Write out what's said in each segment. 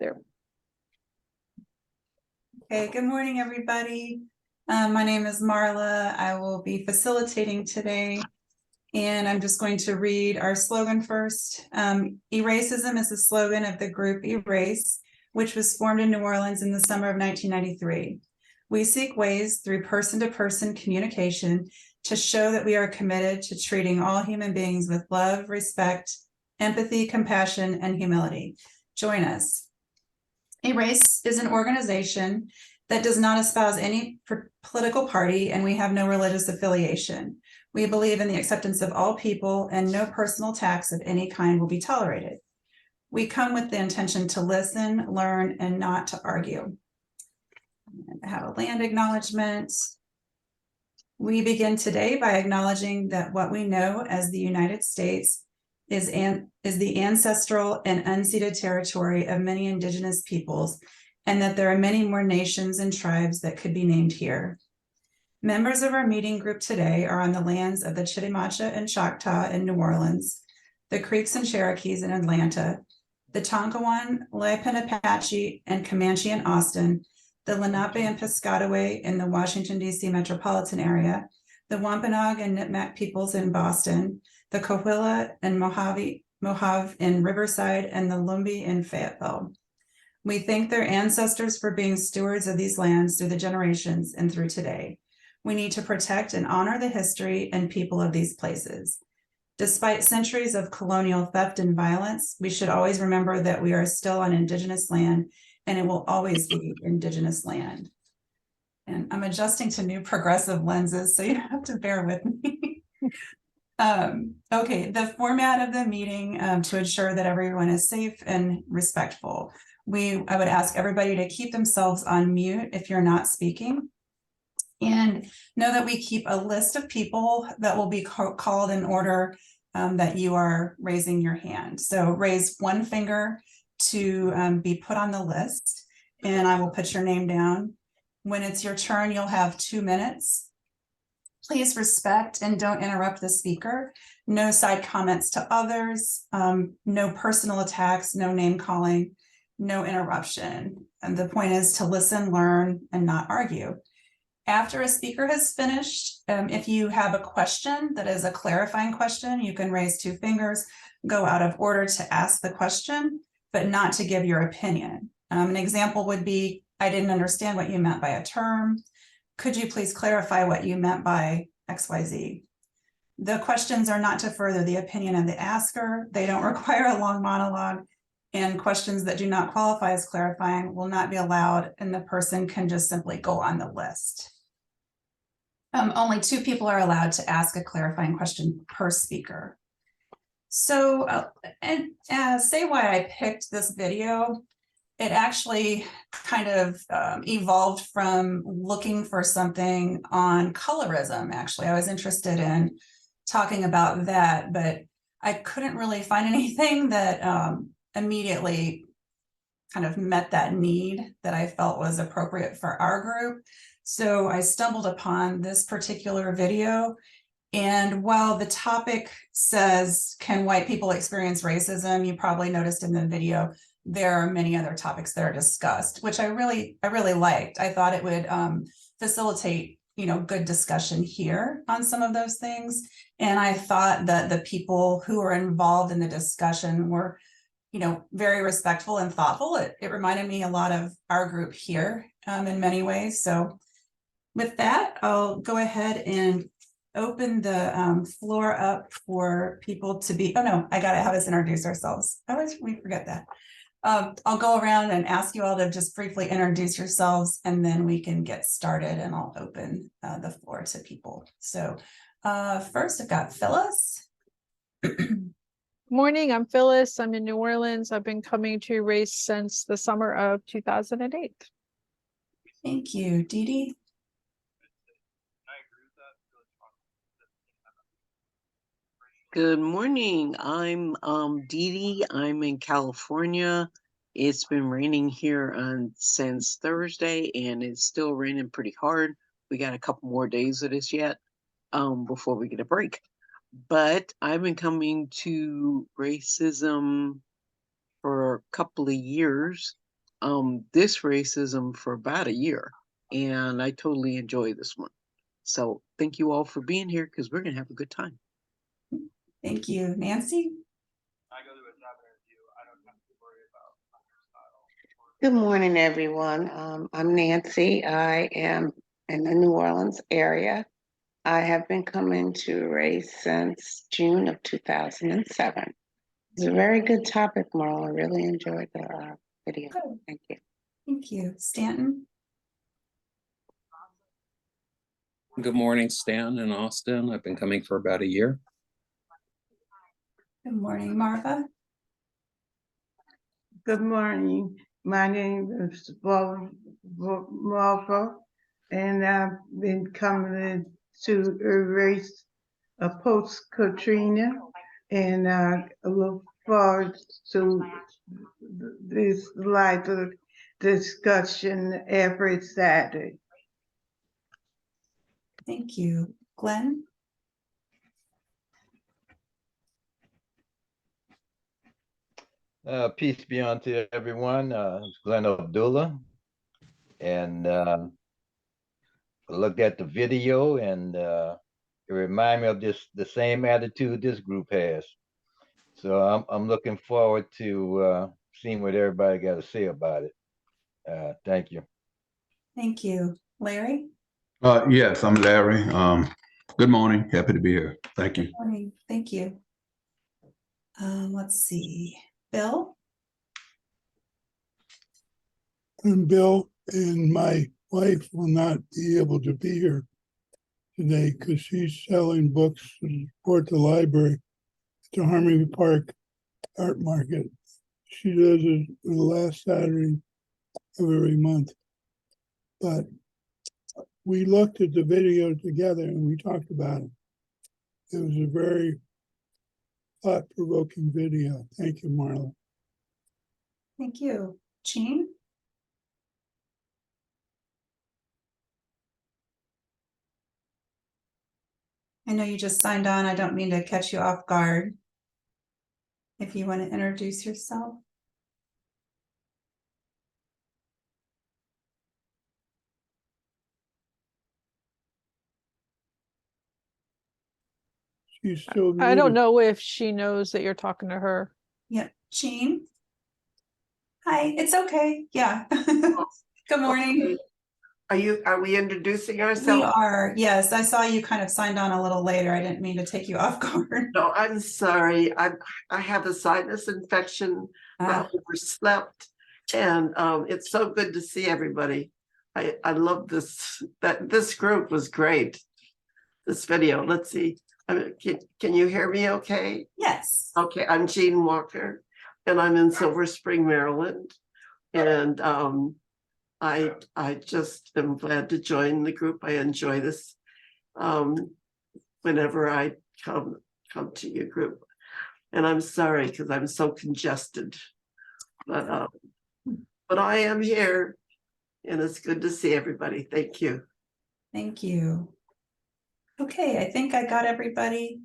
There. Okay, good morning, everybody. My name is Marla. I will be facilitating today, and I'm just going to read our slogan first. Eracism is the slogan of the group Erace, which was formed in New Orleans in the summer of 1993. We seek ways through person-to-person communication to show that we are committed to treating all human beings with love, respect, empathy, compassion, and humility. Join us. Erace is an organization that does not espouse any political party, and we have no religious affiliation. We believe in the acceptance of all people, and no personal attacks of any kind will be tolerated. We come with the intention to listen, learn, and not to argue. I have a land acknowledgement. We begin today by acknowledging that what we know as the United States is the ancestral and unceded territory of many indigenous peoples, and that there are many more nations and tribes that could be named here. Members of our meeting group today are on the lands of the Chitimacha and Choctaw in New Orleans, the Creeks and Cherokees in Atlanta, the Tonkawan, Lenape and Comanche in Austin, the Lenape and Piscataway in the Washington, D.C. metropolitan area, the Wampanoag and Nipmuc peoples in Boston, the Coahuila and Mojave in Riverside, and the Lumbee in Fayetteville. We thank their ancestors for being stewards of these lands through the generations and through today. We need to protect and honor the history and people of these places. Despite centuries of colonial theft and violence, we should always remember that we are still on Indigenous land, and it will always be Indigenous land. And I'm adjusting to new progressive lenses, so you have to bear with me. Okay, the format of the meeting to ensure that everyone is safe and respectful. I would ask everybody to keep themselves on mute if you're not speaking. And know that we keep a list of people that will be called in order that you are raising your hand. So raise one finger to be put on the list, and I will put your name down. When it's your turn, you'll have 2 minutes. Please respect and don't interrupt the speaker. No side comments to others, no personal attacks, no name calling, no interruption. And the point is to listen, learn, and not argue. After a speaker has finished, if you have a question that is a clarifying question, you can raise 2 fingers, go out of order to ask the question, but not to give your opinion. An example would be, I didn't understand what you meant by a term. Could you please clarify what you meant by XYZ? The questions are not to further the opinion of the asker. They don't require a long monologue, and questions that do not qualify as clarifying will not be allowed, and the person can just simply go on the list. Only 2 people are allowed to ask a clarifying question per speaker. So, say why I picked this video. It actually kind of evolved from looking for something on colorism. Actually, I was interested in talking about that, but I couldn't really find anything that immediately kind of met that need that I felt was appropriate for our group. So I stumbled upon this particular video. And while the topic says, can white people experience racism? You probably noticed in the video, there are many other topics that are discussed, which I really liked. I thought it would facilitate, good discussion here on some of those things. And I thought that the people who were involved in the discussion were, very respectful and thoughtful. It reminded me a lot of our group here in many ways. So with that, I'll go ahead and open the floor up for people to be, oh no, I gotta have us introduce ourselves. We forget that. I'll go around and ask you all to just briefly introduce yourselves, and then we can get started, and I'll open the floor to people. So first I've got Phyllis. Morning, I'm Phyllis. I'm in New Orleans. I've been coming to Erace since the summer of 2008. Thank you. Dee Dee. Good morning. I'm Dee Dee. I'm in California. It's been raining here since Thursday, and it's still raining pretty hard. We got a couple more days of this yet before we get a break. But I've been coming to racism for a couple of years. this racism for about a year, and I totally enjoy this one. So thank you all for being here because we're gonna have a good time. Thank you. Nancy? Good morning, everyone. I'm Nancy. I am in the New Orleans area. I have been coming to Erace since June of 2007. It's a very good topic, Marla. I really enjoyed the video. Good. Thank you. Thank you. Stanton? Good morning, Stan in Austin. I've been coming for about a year. Good morning, Martha. Good morning. My name is Martha, and I've been coming to Erace post Katrina, and I look forward to this lively discussion every Saturday. Thank you. Glenn? Peace be unto everyone. It's Glenn Abdullah, and I looked at the video, and it reminded me of the same attitude this group has. So I'm looking forward to seeing what everybody got to say about it. Thank you. Thank you. Larry? Yes, I'm Larry. Good morning. Happy to be here. Thank you. Good morning. Thank you. Let's see. Bill? I'm Bill, and my wife will not be able to be here today because she's selling books to support the library at the Harmony Park Art Market. She does it the last Saturday of every month. But we looked at the video together and we talked about it. It was a very thought-provoking video. Thank you, Marla. Thank you. Jean? I know you just signed on. I don't mean to catch you off guard. If you want to introduce yourself. She's still I don't muted. know if she knows that you're talking to her. Yep. Jean? Hi, it's okay. Yeah. Good morning. Are we introducing We ourselves? are, yes. I saw you kind of signed on a little later. I didn't mean to take you off guard. No, I'm sorry. I have a sinus infection. I Ah, overslept, and it's so good to see everybody. I love this. This group was great. This video. Let's see. Can you hear me? Okay. yes. Okay. I'm Jean Walker, and I'm in Silver Spring, Maryland, and I just am glad to join the group. I enjoy this whenever I come to your group. And I'm sorry because I'm so congested. But I am here and it's good to see everybody. Thank you. Thank you. Okay, I think I got everybody.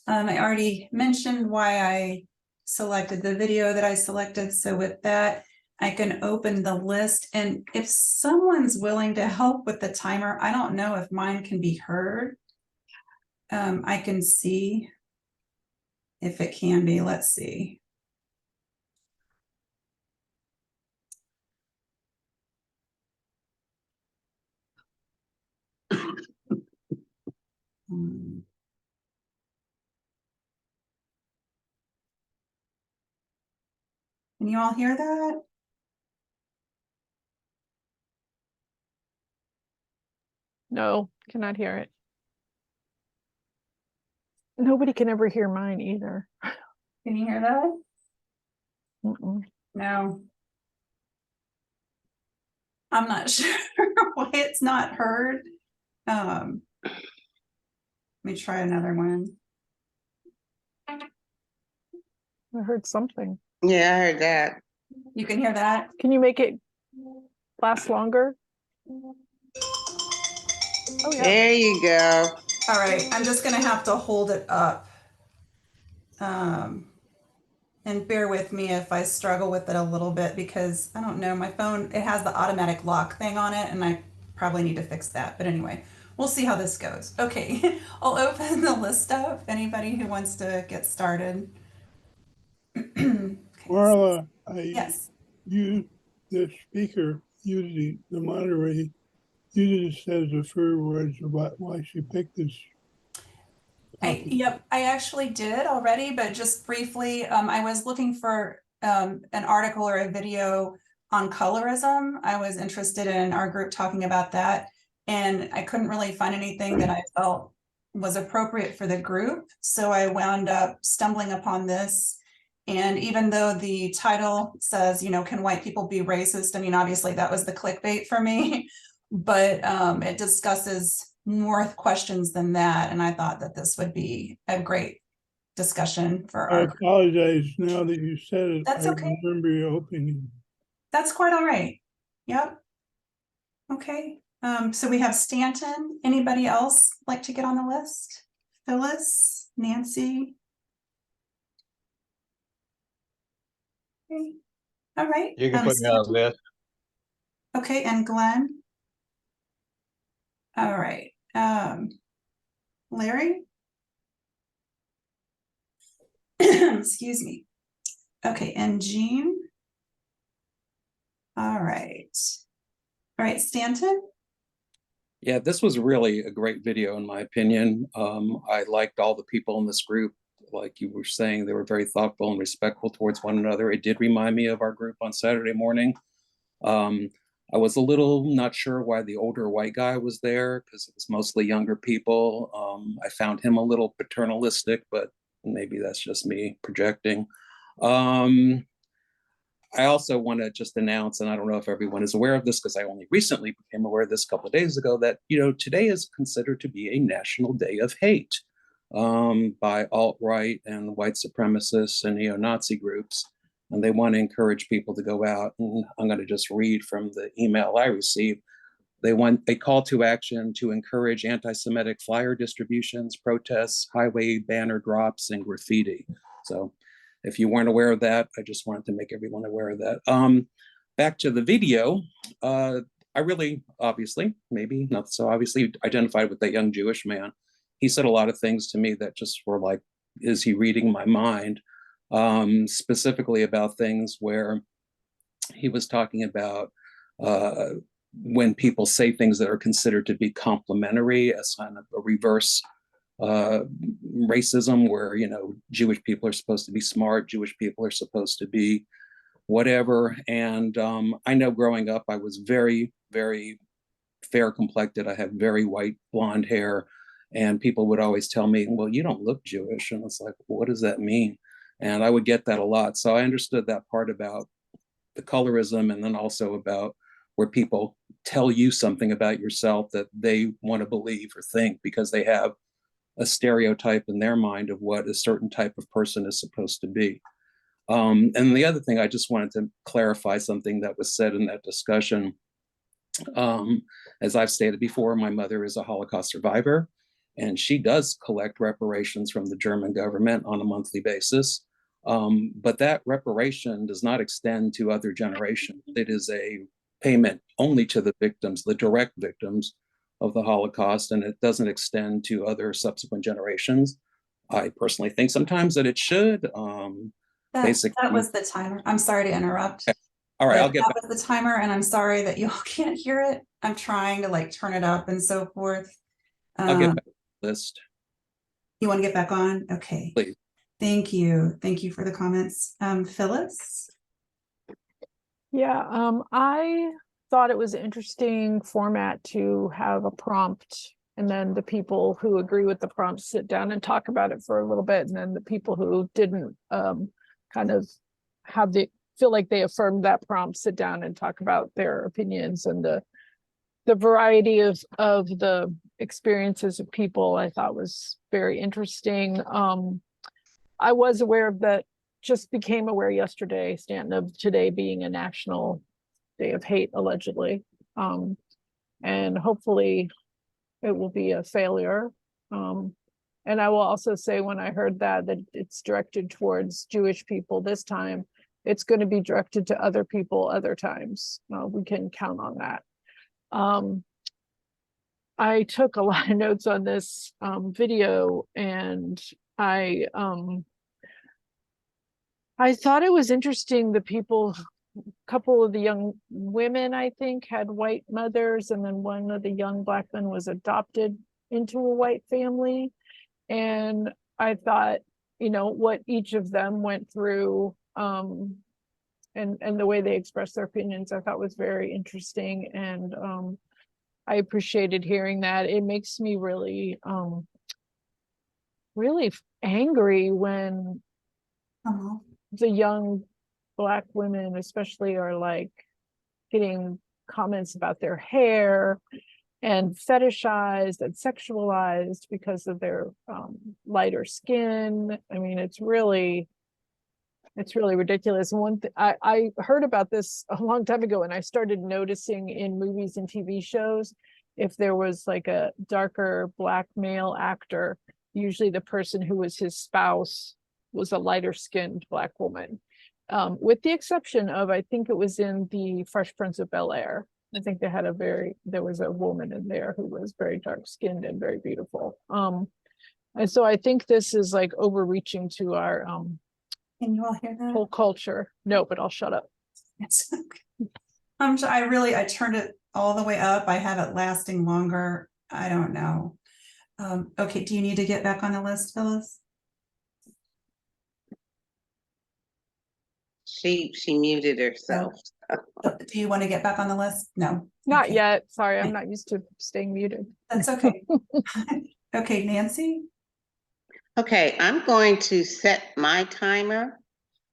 I already mentioned why I selected the video that I selected. So with that, I can open the list. And if someone's willing to help with the timer, I don't know if mine can be heard. I can see if it can be. Let's see. Hmm. Can you all hear that? No, cannot hear it. Nobody can ever hear mine either. Can you hear that? Mm-mm. No. I'm not sure why it's not heard. Let me try another one. I heard something. Yeah, I heard that. You can hear that? Can you make it last longer? Oh yeah. There you go. All right, I'm just gonna have to hold it up. And bear with me if I struggle with it a little bit because I don't know, my phone, it has the automatic lock thing on it and I probably need to fix that. But anyway, we'll see how this goes. Okay, I'll open the list up. Anybody who wants to get started. Okay, Marla, yes. the speaker, usually the moderator, usually says a few words about why she picked this topic. Yep, I actually did already, but just briefly, I was looking for an article or a video on colorism. I was interested in our group talking about that, and I couldn't really find anything that I felt was appropriate for the group. So I wound up stumbling upon this. And even though the title says, you know, can white people be racist? I mean, obviously that was the clickbait for me, but it discusses more questions than that. And I thought that this would be a great discussion for I our group. apologize now that you said it. That's I okay. remember your opinion. That's quite all right. Yep. Okay. So we have Stanton. Anybody else like to get on the list? Phyllis, Nancy. Okay. All right. You can put me on the list. Okay, and Glenn. All right. Larry. Excuse me. Okay, and Jean. All right. All right, Stanton. Yeah, this was really a great video in my opinion. I liked all the people in this group. Like you were saying, they were very thoughtful and respectful towards one another. It did remind me of our group on Saturday morning. I was a little not sure why the older white guy was there because it was mostly younger people. I found him a little paternalistic, but maybe that's just me projecting. I also want to just announce, and I don't know if everyone is aware of this because I only recently became aware of this a couple of days ago, that, you know, today is considered to be a National Day of Hate by alt-right and white supremacists and neo-Nazi groups. And they want to encourage people to go out. And I'm going to just read from the email I received. They want a call to action to encourage anti-Semitic flyer distributions, protests, highway banner drops, and graffiti. So if you weren't aware of that, I just wanted to make everyone aware of that. Back to the video. I really, obviously, maybe not so obviously, identified with that young Jewish man. He said a lot of things to me that just were like, is he reading my mind? Specifically about things where he was talking about when people say things that are considered to be complimentary as kind of a reverse racism, where, you know, Jewish people are supposed to be smart, Jewish people are supposed to be whatever. And I know growing up, I was very, very fair complected. I had very white blonde hair, and people would always tell me, well, you don't look Jewish. And it's like, well, what does that mean? And I would get that a lot. So I understood that part about the colorism, and then also about where people tell you something about yourself that they want to believe or think because they have a stereotype in their mind of what a certain type of person is supposed to be. And the other thing, I just wanted to clarify something that was said in that discussion. As I've stated before, my mother is a Holocaust survivor, and she does collect reparations from the German government on a monthly basis. But that reparation does not extend to other generations. It is a payment only to the victims, the direct victims of the Holocaust, and it doesn't extend to other subsequent generations. I personally think sometimes that it should. That was the timer. I'm sorry to interrupt. All right, But I'll get that back. was the timer, and I'm sorry that you all can't hear it. I'm trying to like turn it up and so forth. I'll get back to the list. You want to get back on? Okay. Please. Thank you. Thank you for the comments. Phyllis? Yeah, I thought it was an interesting format to have a prompt, and then the people who agree with the prompt sit down and talk about it for a little bit, and then the people who didn't kind of have the feel like they affirmed that prompt sit down and talk about their opinions, and the variety of the experiences of people I thought was very interesting. I was aware of that, just became aware yesterday, Stanton, of today being a National Day of Hate, allegedly. And hopefully it will be a failure. And I will also say, when I heard that it's directed towards Jewish people this time, it's going to be directed to other people other times. We can count on that. I took a lot of notes on this video, and I thought it was interesting. The people, couple of the young women, I think, had white mothers, and then one of the young Black men was adopted into a white family. And I thought, what each of them went through, and the way they expressed their opinions, I thought was very interesting. And I appreciated hearing that. It makes me really, really angry when the young Black women especially are like getting comments about their hair and fetishized and sexualized because of their lighter skin. I mean, it's really ridiculous. And one thing I heard about this a long time ago, and I started noticing in movies and TV shows, if there was like a darker Black male actor, usually the person who was his spouse was a lighter skinned Black woman. With the exception of, I think it was in the Fresh Prince of Bel-Air. I think there was a woman in there who was very dark skinned and very beautiful. And so I think this is like overreaching to our Can you all hear that? whole culture. No, but I'll shut up. It's okay. I turned it all the way up. I have it lasting longer. I don't know. Okay, do you need to get back on the list, Phyllis? She muted herself. Do you want to get back on the list? No. Not Okay. yet. Sorry, I'm not used to staying muted. That's okay. Okay, Nancy? Okay, I'm going to set my timer.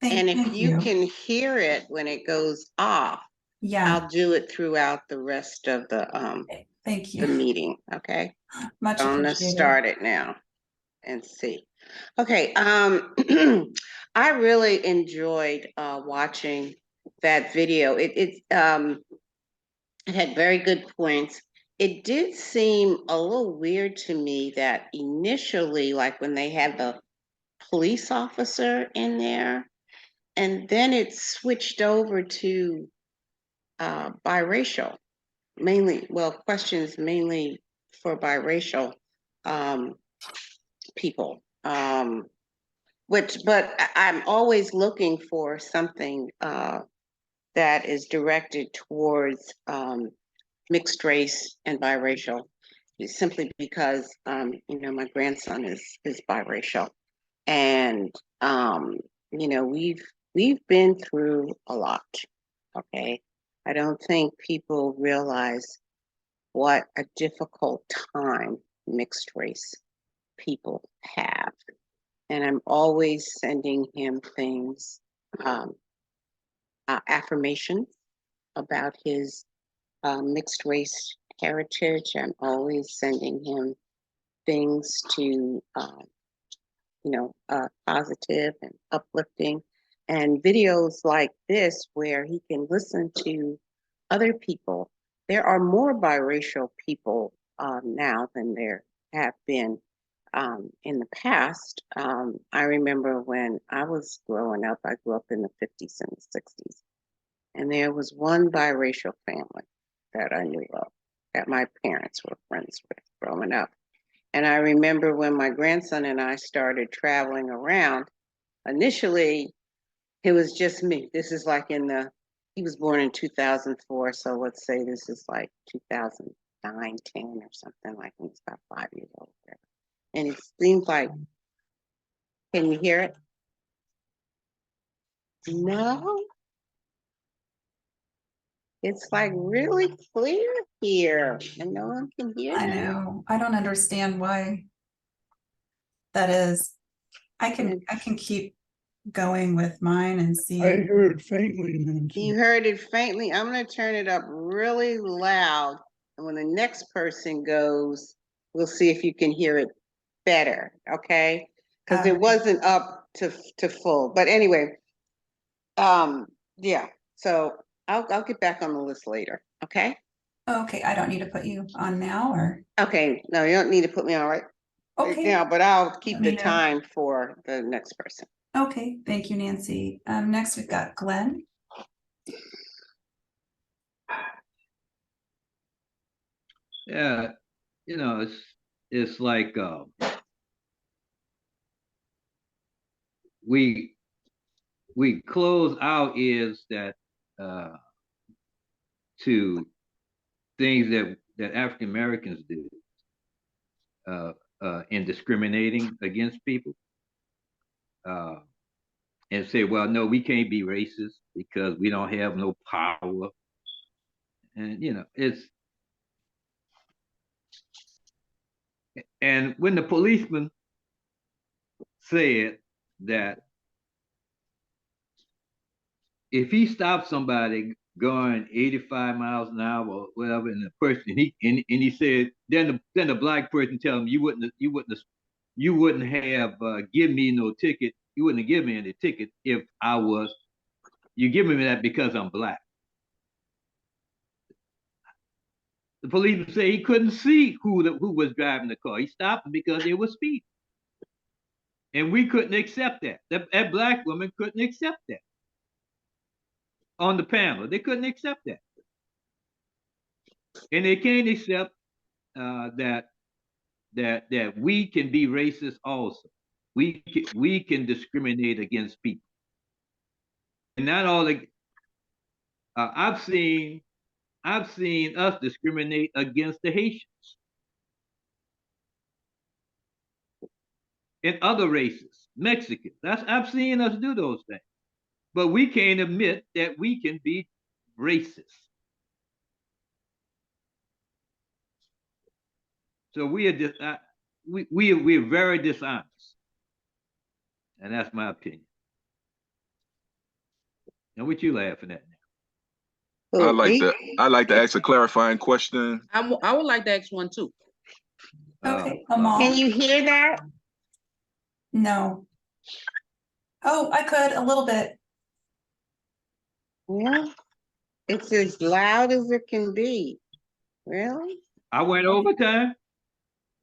And if Thank you can hear it when it goes off, Yeah, I'll do it throughout the rest of the thank the you. meeting, okay? Much I'm gonna appreciated. start it now and see. Okay, I really enjoyed watching that video. It had very good points. It did seem a little weird to me that initially, like when they had the police officer in there, and then it switched over to biracial, questions mainly for biracial people. I'm always looking for something that is directed towards mixed race and biracial, simply because my grandson is biracial, and we've been through a lot. Okay, I don't think people realize what a difficult time mixed race people have, and I'm always sending him things, affirmations about his mixed race heritage. I'm always sending him things to, positive and uplifting, and videos like this where he can listen to other people. There are more biracial people now than there have been in the past. I remember when I was growing up, I grew up in the 50s and the 60s, and there was one biracial family that I knew of, that my parents were friends with growing up. And I remember when my grandson and I started traveling around, initially it was just me. This is like he was born in 2004. So let's say this is like 2009, 10 or something, like when he's about 5 years old. And it seems like, can you hear it? No? It's like really clear here and no one can hear I me. know. I don't understand why that is. I can keep going with mine and see. I heard it faintly, Nancy. You heard it faintly. I'm going to turn it up really loud. And when the next person goes, we'll see if you can hear it better. Okay. Because it wasn't up to full. But anyway, yeah. So I'll get back on the list later. Okay. Okay, I don't need to put you on now, or? Okay. No, you don't need to put me on, right? Okay. now, but I'll keep Let me the know. time for the next person. Okay, thank you, Nancy. Next we've got Glenn. Yeah, it's like we close our ears that to things that African Americans do in discriminating against people, and say, well, no, we can't be racist because we don't have no power, and and when the policeman said that if he stopped somebody going 85 miles an hour or whatever, and the person he said, then the black person tell him, you wouldn't have given me no ticket. You wouldn't have given me any ticket if you give me that because I'm black. The policeman say he couldn't see who was driving the car. He stopped them because they were speeding. And we couldn't accept that. That black woman couldn't accept that. On the panel, they couldn't accept that. And they can't accept that we can be racist also. We can discriminate against people. And not all the I've seen us discriminate against the Haitians and other races, Mexicans. I've seen us do those things. But we can't admit that we can be racist. So we are we're very dishonest, and that's my opinion. Now, what you laughing at now? I like to ask a clarifying question. I would like to ask one too. Okay, Amal. Can you hear that? No. Oh, I could a little bit. Yeah, it's as loud as it can be. Really? I went overtime.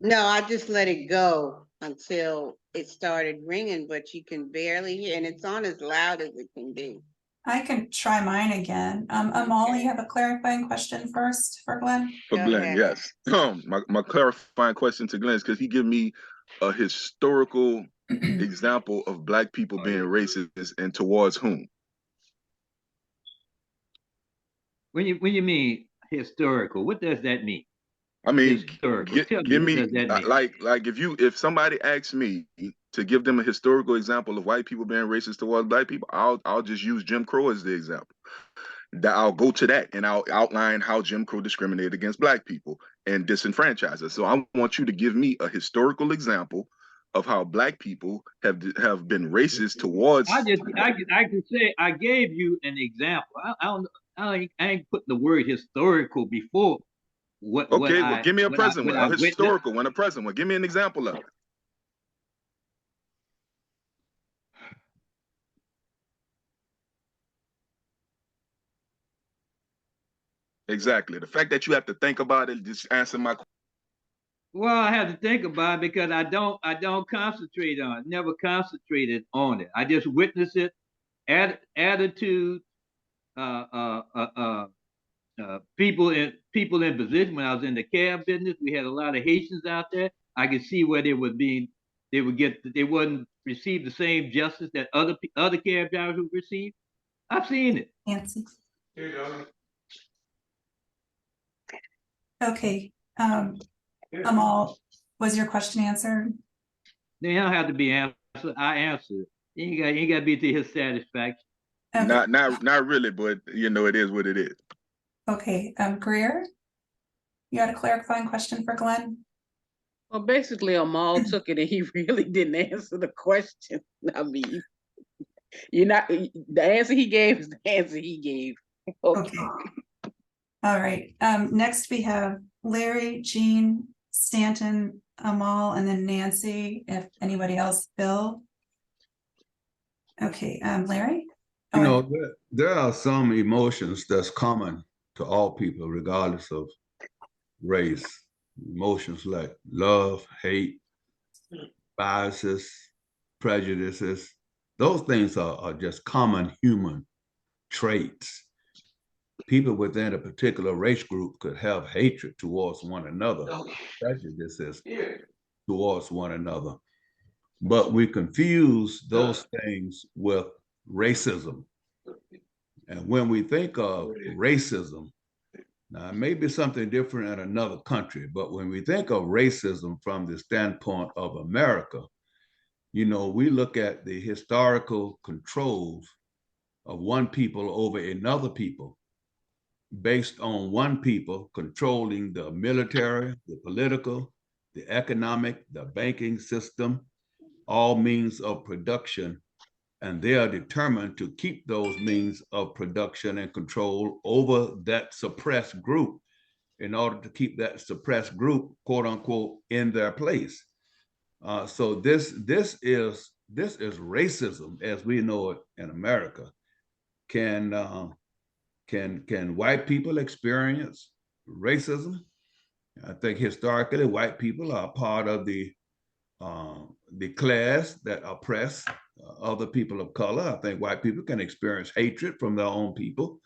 No, I just let it go until it started ringing, but you can barely hear, and it's on as loud as it can be. I can try mine again. Amal, Okay. you have a clarifying question first for Glenn? For Go Glenn, ahead. yes. My clarifying question to Glenn is, could he give me a historical example of black people being racist and towards whom? When you mean historical, what does that mean? I mean, Historical. Tell give me, me what does that mean? like if somebody asks me to give them a historical example of white people being racist towards black people, I'll just use Jim Crow as the example. That I'll go to that and I'll outline how Jim Crow discriminated against black people and disenfranchised us. So I want you to give me a historical example of how black people have been racist towards. I can say I gave you an example. I ain't put the word historical before. Okay, well, give me a present one, a historical witnessed. one, a present one. Give me an example of it. Exactly. The fact that you have to think about it, just answer my question. Well, I have to think about it because I don't concentrate on it. Never concentrated on it. I just witness it. Attitude. People in position. When I was in the cab business, we had a lot of Haitians out there. I could see where they wouldn't receive the same justice that other cab drivers would receive. I've seen it. Nancy. Okay. Amal, was your question answered? They don't have to be answered. I answered. You ain't got to be to his satisfaction. Okay. Not really, but it is what it is. Okay. Greer, you had a clarifying question for Glenn? Well, basically, Amal took it and he really didn't answer the question. I mean, the answer he gave is the answer he gave. Okay. All right. Next we have Larry, Jean, Stanton, Amal, and then Nancy, if anybody else, Bill. Okay, Larry? There are some emotions that's common to all people, regardless of race. Emotions like love, hate, biases, prejudices. Those things are just common human traits. People within a particular race group could have hatred towards one another, prejudices towards one another. But we confuse those things with racism. And when we think of racism, now it may be something different in another country, but when we think of racism from the standpoint of America, you know, we look at the historical controls of one people over another people based on one people controlling the military, the political, the economic, the banking system, all means of production. And they are determined to keep those means of production and control over that suppressed group in order to keep that suppressed group, quote unquote, in their place. So this is racism as we know it in America. Can white people experience racism? I think historically white people are part of the class that oppress other people of color. I think white people can experience hatred from their own people.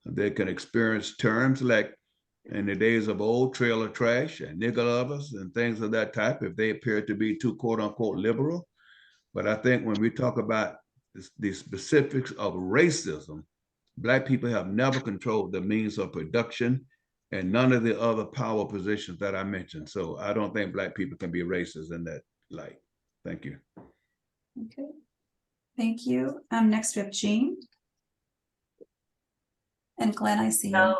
They can experience terms like in the days of old, trailer trash and nigger lovers and things of that type if they appear to be too quote unquote liberal. But I think when we talk about the specifics of racism, Black people have never controlled the means of production and none of the other power positions that I mentioned. So I don't think Black people can be racist in that light. Thank you. Okay, thank you. Next we have Jean. And Glenn, I see you.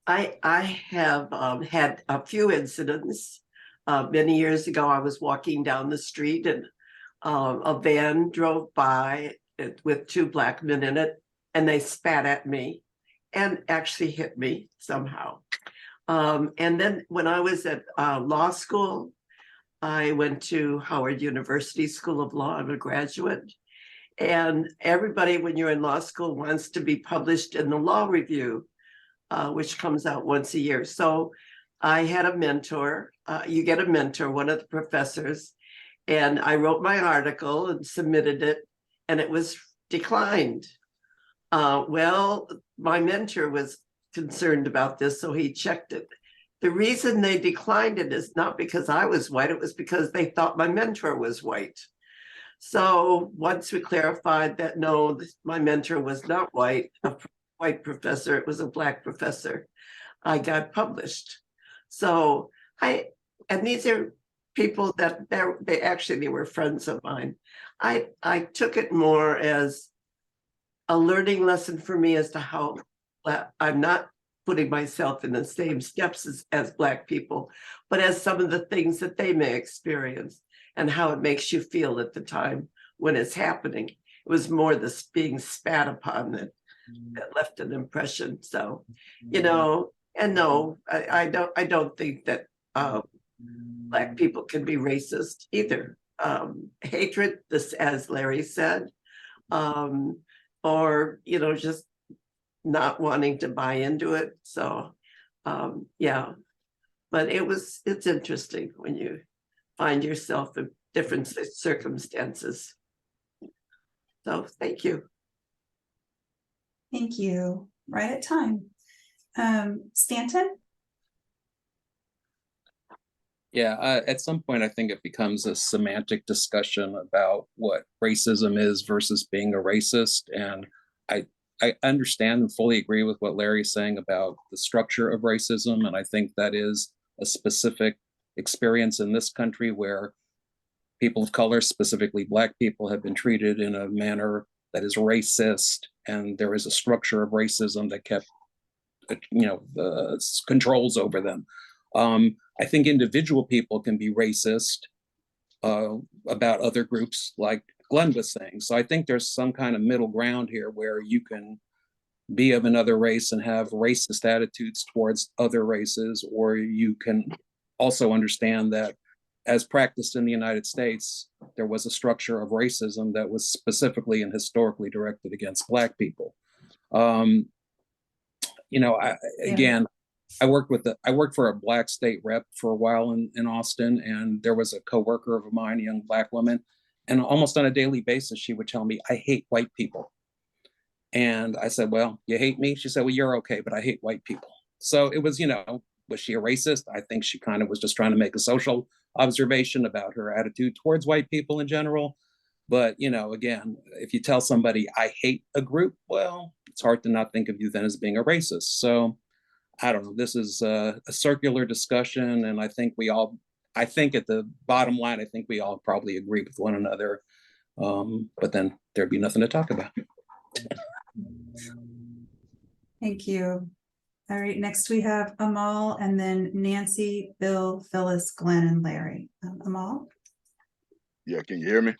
I have had a few incidents. Many years ago, I was walking down the street and a van drove by with two Black men in it, and they spat at me and actually hit me somehow. And then when I was at law school, I went to Howard University School of Law. I'm a graduate. And everybody, when you're in law school, wants to be published in the Law Review, which comes out once a year. So I had a mentor. You get a mentor, one of the professors, and I wrote my article and submitted it, and it was declined. Well, my mentor was concerned about this, so he checked it. The reason they declined it is not because I was white, it was because they thought my mentor was white. So once we clarified that no, my mentor was not white, a white professor, it was a Black professor, I got published. So and these are people that they were friends of mine. I took it more as a learning lesson for me as to how I'm not putting myself in the same steps as Black people, but as some of the things that they may experience and how it makes you feel at the time when it's happening. It was more this being spat upon that left an impression. So, you know, and no, I don't think that Black people can be racist either. Hatred, this, as Larry said, or, you know, just not wanting to buy into it. So, yeah, but it's interesting when you find yourself in different circumstances. So thank you. Thank you. Right at time. Stanton? Yeah, at some point, I think it becomes a semantic discussion about what racism is versus being a racist. And I understand and fully agree with what Larry's saying about the structure of racism. And I think that is a specific experience in this country where people of color, specifically Black people, have been treated in a manner that is racist. And there is a structure of racism that kept, controls over them. I think individual people can be racist about other groups, like Glenn was saying. So I think there's some kind of middle ground here where you can be of another race and have racist attitudes towards other races, or you can also understand that as practiced in the United States, there was a structure of racism that was specifically and historically directed against Black people. Again, I worked for a black state rep for a while in Austin, and there was a coworker of mine, a young black woman, and almost on a daily basis, she would tell me, I hate white people. And I said, well, you hate me? She said, well, you're okay, but I hate white people. So it was, was she a racist? I think she kind of was just trying to make a social observation about her attitude towards white people in general. But, again, if you tell somebody I hate a group, well, it's hard to not think of you then as being a racist. So I don't know. This is a circular discussion. And I think at the bottom line, I think we all probably agree with one another. But then there'd be nothing to talk about. Thank you. All right, next we have Amal and then Nancy, Bill, Phyllis, Glenn, and Larry. Amal? Yeah, can you hear me?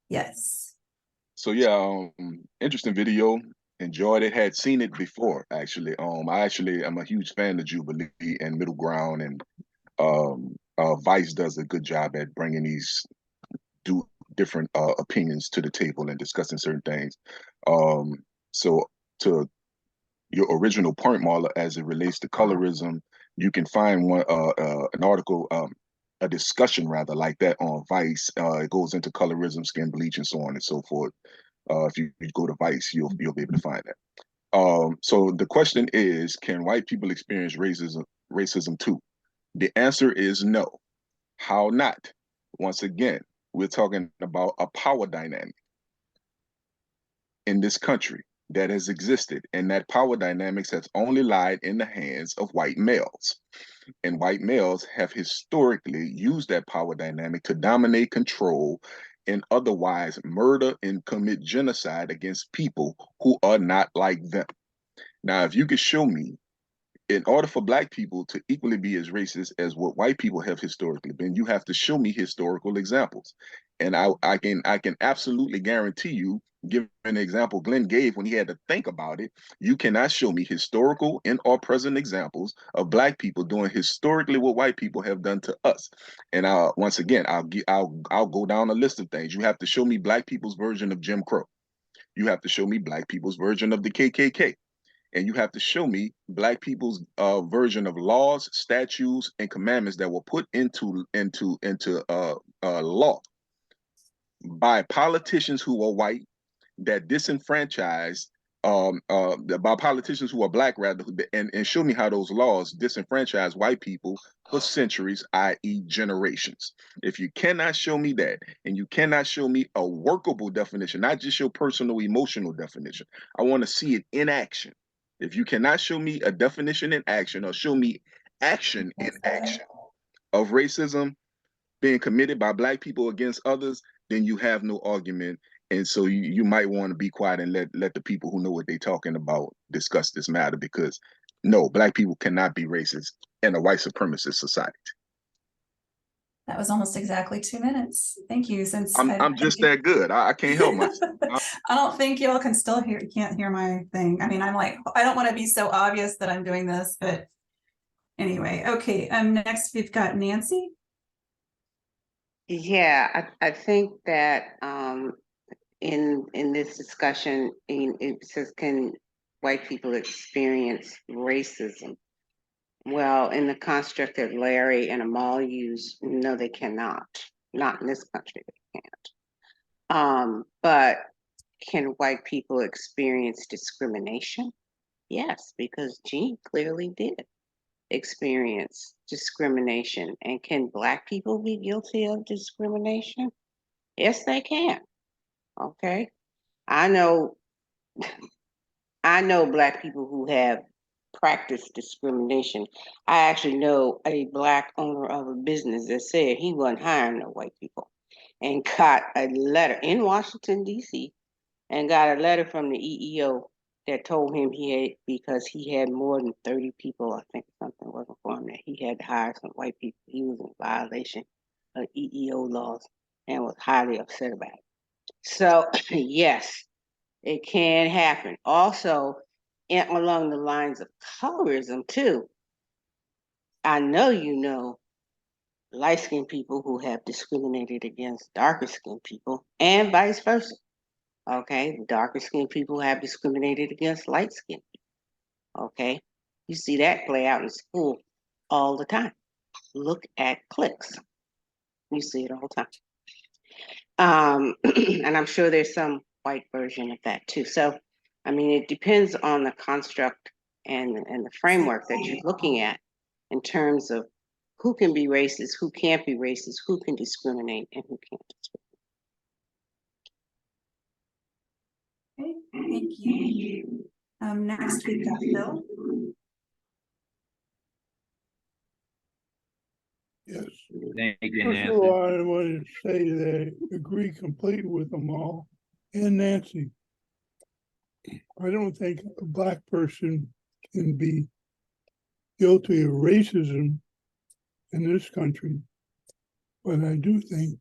Yes. So yeah, interesting video. Enjoyed it. Had seen it before actually. I actually am a huge fan of Jubilee and Middle Ground, and Vice does a good job at bringing these different opinions to the table and discussing certain things. So to your original point, Marla, as it relates to colorism, you can find an article, a discussion rather like that on Vice. It goes into colorism, skin bleach, and so on and so forth. If you go to Vice, you'll be able to find that. So the question is, can white people experience racism too? The answer is no. How not? Once again, we're talking about a power dynamic in this country that has existed, and that power dynamics has only lied in the hands of white males. And white males have historically used that power dynamic to dominate, control, and otherwise murder and commit genocide against people who are not like them. Now, if you could show me, in order for black people to equally be as racist as what white people have historically been, you have to show me historical examples. And I can absolutely guarantee you, given an example Glenn gave when he had to think about it, you cannot show me historical and or present examples of black people doing historically what white people have done to us. And once again, I'll go down a list of things. You have to show me black people's version of Jim Crow. You have to show me black people's version of the KKK. And you have to show me black people's version of laws, statutes, and commandments that were put into law by politicians who are white, that disenfranchised by politicians who are black rather, and show me how those laws disenfranchise white people for centuries, i.e. generations. If you cannot show me that, and you cannot show me a workable definition, not just your personal emotional definition, I want to see it in action. If you cannot show me a definition in action, or show me action in action of racism being committed by black people against others, then you have no argument. And so you might want to be quiet and let the people who know what they're talking about discuss this matter, because no, black people cannot be racist in a white supremacist society. That was almost exactly 2 minutes. Thank you. Since I'm just that good. I can't help myself. I don't think y'all can still hear, can't hear my thing. I mean, I'm like, I don't want to be so obvious that I'm doing this, but anyway, okay. Next we've got Nancy. Yeah, I think that in this discussion, it says, can white people experience racism? Well, in the construct that Larry and Amal use, no, they cannot. Not in this country, they can't. But can white people experience discrimination? Yes, because Jean clearly did experience discrimination. And can Black people be guilty of discrimination? Yes, they can. Okay. I know Black people who have practiced discrimination. I actually know a Black owner of a business that said he wasn't hiring no white people, and got a letter in Washington, D.C., and got a letter from the EEO that told him because he had more than 30 people, I think something wasn't for him, that he had to hire some white people. He was in violation of EEO laws and was highly upset about it. So, yes, it can happen. Also, along the lines of colorism, too, I know light-skinned people who have discriminated against darker-skinned people, and vice versa. Okay, darker-skinned people have discriminated against light-skinned people. Okay, You see that play out in school all the time. Look at clicks. You see it all the time. And I'm sure there's some white version of that too. So, I mean, it depends on the construct and the framework that you're looking at in terms of who can be racist, who can't be racist, who can discriminate, and who can't discriminate. Okay, thank you. Next we've got Phil. Yes. Thank you, First of Nancy. all, I want to say that I agree completely with them all and Nancy. I don't think a Black person can be guilty of racism in this country, but I do think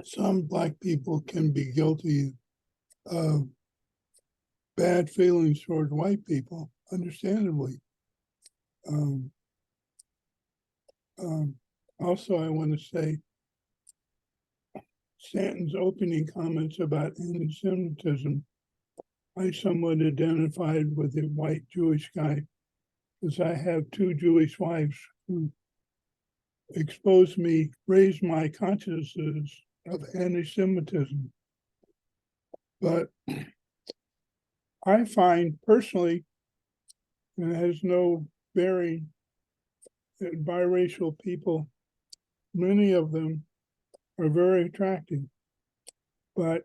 some Black people can be guilty of bad feelings toward white people, understandably. Also, I want to say Stanton's opening comments about anti-Semitism, I somewhat identified with the white Jewish guy because I have 2 Jewish wives who exposed me, raised my consciousness of anti-Semitism. But I find personally, and it has no bearing, that biracial people, many of them are very attractive. But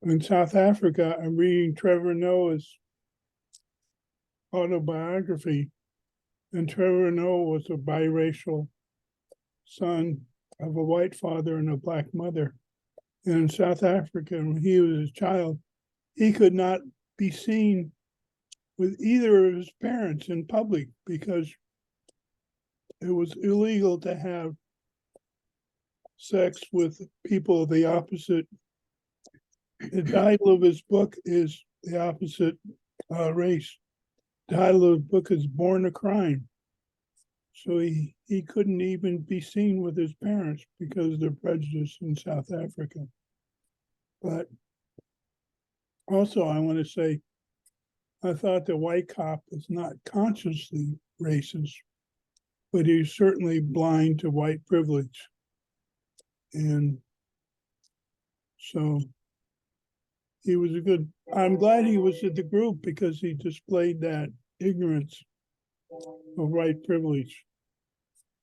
in South Africa, I'm reading Trevor Noah's autobiography, and Trevor Noah was a biracial son of a white father and a Black mother. And in South Africa, when he was a child, he could not be seen with either of his parents in public because it was illegal to have sex with people of the opposite. The title of his book is the opposite race. The title of the book is Born a Crime. So he couldn't even be seen with his parents because of the prejudice in South Africa. But also I want to say, I thought the white cop was not consciously racist, but he's certainly blind to white privilege. And so he was I'm glad he was at the group because he displayed that ignorance of white privilege,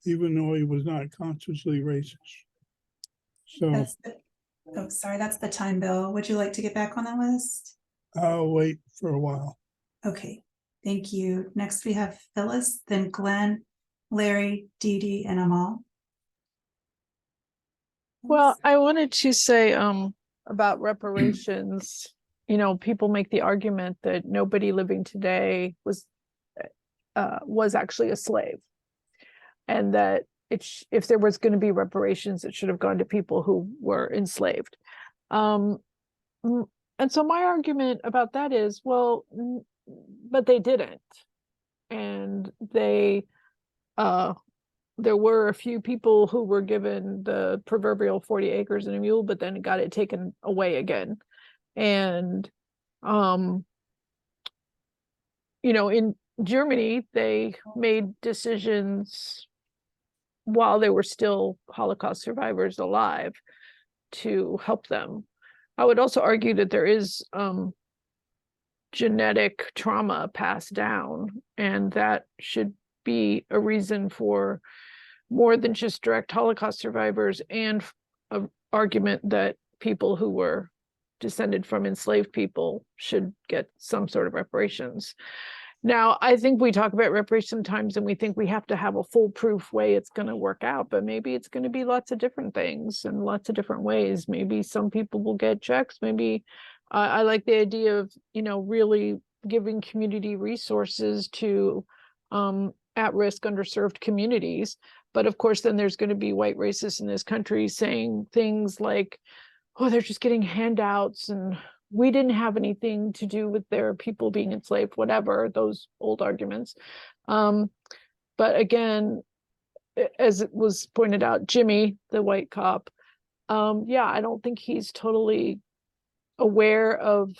even though he was not consciously racist. So That's the time, Bill. Would you like to get back on that list? I'll wait for a while. Okay, thank you. Next we have Phyllis, then Glenn, Larry, Dee Dee, and Amal. Well, I wanted to say about reparations. You know, people make the argument that nobody living today was actually a slave, and that if there was going to be reparations, it should have gone to people who were enslaved. And so my argument about that is, well, but they didn't, and there were a few people who were given the proverbial 40 acres and a mule, but then got it taken away again. And, you know, in Germany, they made decisions while they were still Holocaust survivors alive to help them. I would also argue that there is genetic trauma passed down, and that should be a reason for more than just direct Holocaust survivors, and an argument that people who were descended from enslaved people should get some sort of reparations. Now, I think we talk about reparations sometimes and we think we have to have a foolproof way it's going to work out, but maybe it's going to be lots of different things and lots of different ways. Maybe some people will get checks. Maybe I like the idea of, you know, really giving community resources to at-risk, underserved communities. But of course, then there's going to be white racists in this country saying things like, oh, they're just getting handouts and we didn't have anything to do with their people being enslaved, whatever, those old arguments. But again, as it was pointed out, Jimmy, the white cop, yeah, I don't think he's totally aware of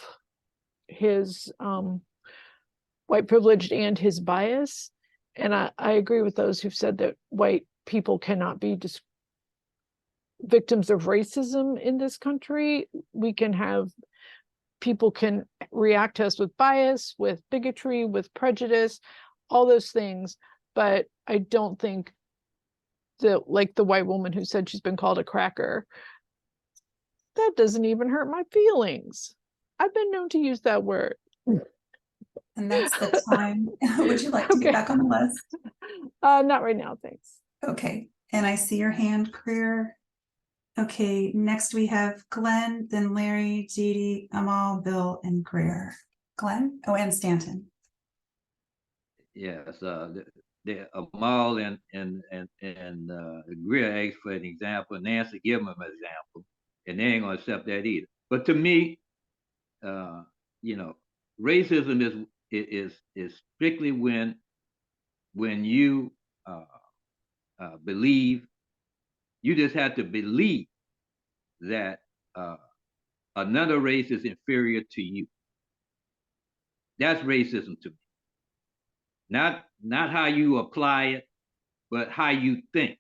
his white privilege and his bias. And I agree with those who've said that white people cannot be victims of racism in this country. We can have, people can react to us with bias, with bigotry, with prejudice, all those things. But I don't think that, like the white woman who said she's been called a cracker, that doesn't even hurt my feelings. I've been known to use that word. And that's the time. Would you like to Okay. get back on the list? Not right now, thanks. Okay, and I see your hand, Greer. Okay, next we have Glenn, then Larry, Dee Dee, Amal, Bill, and Greer. Glenn, oh, and Stanton. Yes, the Amal and Greer asked for an example. Nancy give them an example, and they ain't gonna accept that either. But to me, you know, racism is strictly when you believe, you just have to believe that another race is inferior to you. That's racism to me. Not how you apply it, but how you think.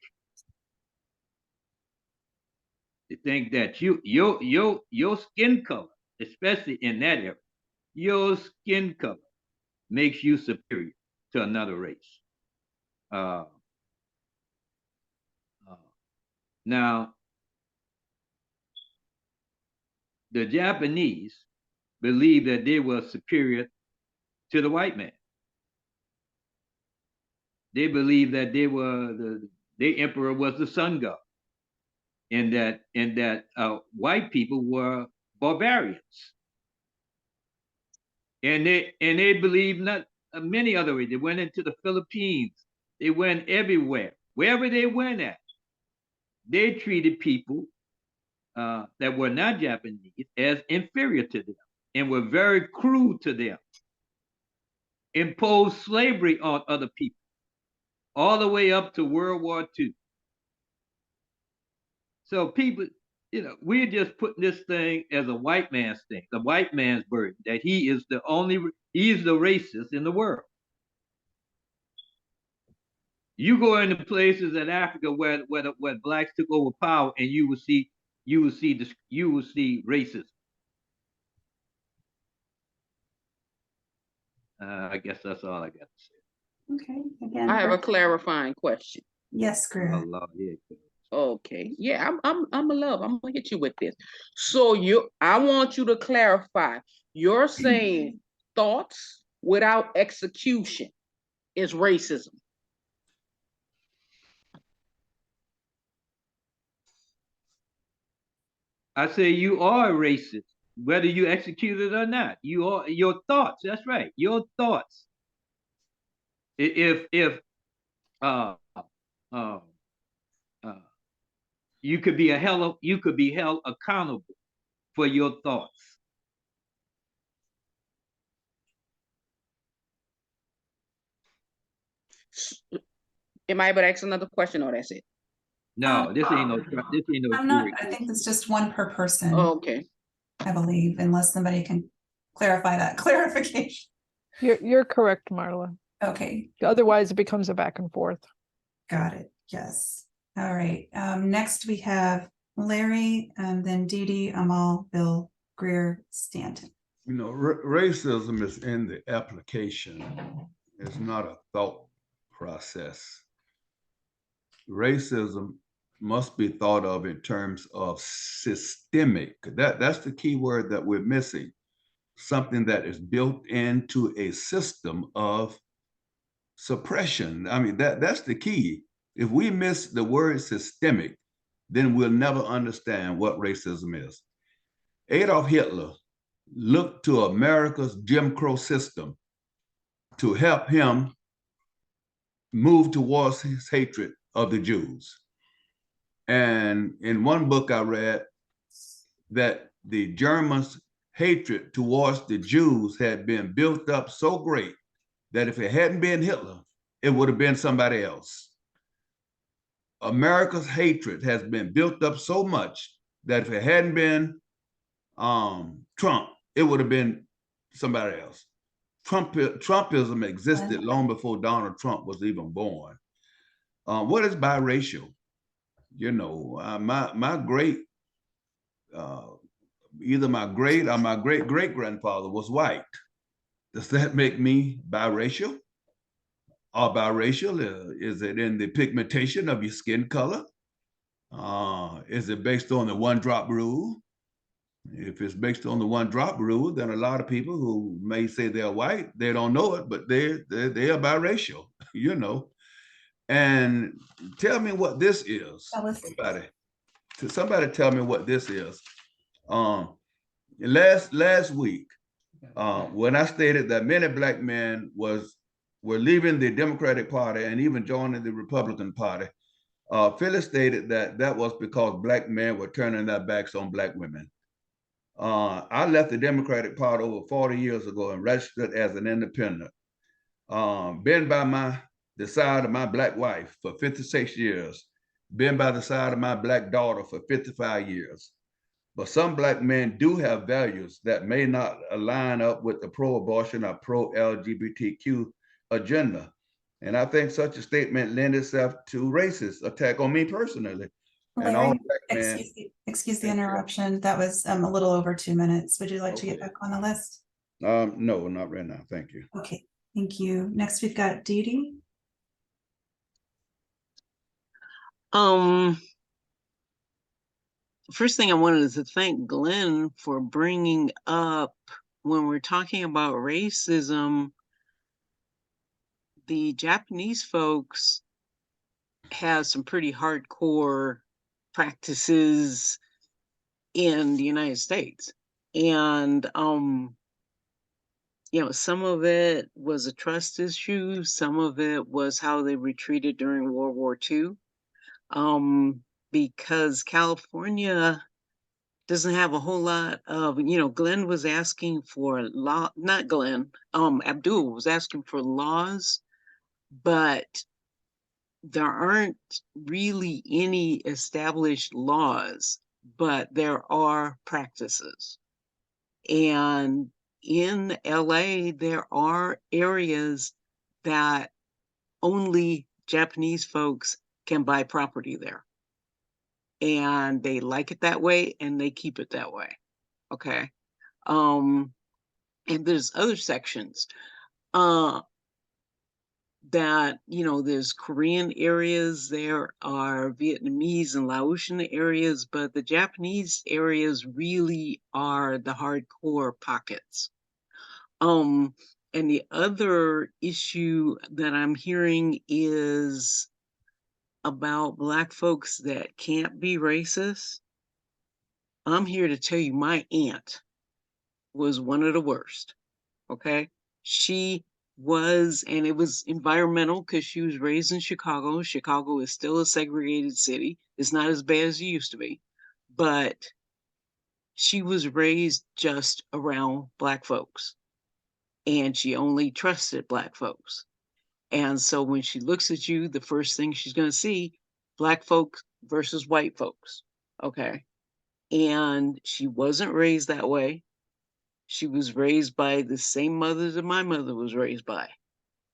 To think that your skin color, especially in that area, your skin color makes you superior to another race. Now, the Japanese believed that they were superior to the white man. They believed that their emperor was the sun god, and that white people were barbarians. And they believed not many other ways. They went into the Philippines. They went everywhere. Wherever they went at, they treated people that were not Japanese as inferior to them and were very cruel to them. Imposed slavery on other people all the way up to World War II. So people, we're just putting this thing as a white man's thing, the white man's burden, that he's the racist in the world. You go into places in Africa where blacks took over power, and you will see racism. I guess that's all I got to say. Okay, again. I have a clarifying question. Yes, Greer. Okay, yeah, I'm gonna hit you with this. So I want you to clarify. You're saying thoughts without execution is racism. I say you are racist, whether you execute it or not. You are your thoughts. That's right, your thoughts. If you could be held accountable for your thoughts. Am I able to ask another question, or that's it? No, this ain't no. I'm not. I think it's just one per person. Oh, okay. I believe, unless somebody can clarify that clarification. You're correct, Marla. Okay. Otherwise, it becomes a back and forth. Got it. Yes. All right. Next we have Larry, and then Dee Dee, Amal, Bill, Greer, Stanton. Racism is in the application. It's not a thought process. Racism must be thought of in terms of systemic. That's the key word that we're missing. Something that is built into a system of suppression. I mean, that's the key. If we miss the word systemic, then we'll never understand what racism is. Adolf Hitler looked to America's Jim Crow system to help him move towards his hatred of the Jews. And in one book I read that the Germans' hatred towards the Jews had been built up so great that if it hadn't been Hitler, it would have been somebody else. America's hatred has been built up so much that if it hadn't been Trump, it would have been somebody else. Trumpism existed long before Donald Trump was even born. What is biracial? You know, my great, either my great or my great great grandfather was white. Does that make me biracial? Or biracial? Is it in the pigmentation of your skin color? Is it based on the one drop rule? If it's based on the one drop rule, then a lot of people who may say they're white, they don't know it, but they are biracial, you know. And tell me what this is. Somebody tell me what this is. Last week, when I stated that many Black men were leaving the Democratic Party and even joining the Republican Party, Phyllis stated that was because Black men were turning their backs on Black women. I left the Democratic Party over 40 years ago and registered as an independent. Been by the side of my Black wife for 56 years. Been by the side of my Black daughter for 55 years. But some Black men do have values that may not align up with the pro-abortion or pro-LGBTQ agenda. And I think such a statement lends itself to racist attack on me personally. And all Black men. Excuse the interruption. That was a little over 2 minutes. Would you like to get back on the list? No, not right now. Thank you. Okay, thank you. Next, we've got Dee Dee. First thing I wanted is to thank Glenn for bringing up, when we're talking about racism, the Japanese folks have some pretty hardcore practices in the United States. And, you know, some of it was a trust issue. Some of it was how they were treated during World War II. Because California doesn't have a whole lot of, you know, Glenn was asking for not Glenn, Abdul was asking for laws, but there aren't really any established laws, but there are practices. And in LA, there are areas that only Japanese folks can buy property there. And they like it that way and they keep it that way. Okay. And there's other sections that, you know, there's Korean areas, there are Vietnamese and Laotian areas, but the Japanese areas really are the hardcore pockets. And the other issue that I'm hearing is about Black folks that can't be racist. I'm here to tell you my aunt was one of the worst. Okay. She was, and it was environmental because she was raised in Chicago. Chicago is still a segregated city. It's not as bad as it used to be, but she was raised just around Black folks and she only trusted Black folks. And so when she looks at you, the first thing she's going to see, Black folks versus white folks. Okay. And she wasn't raised that way. She was raised by the same mother that my mother was raised by.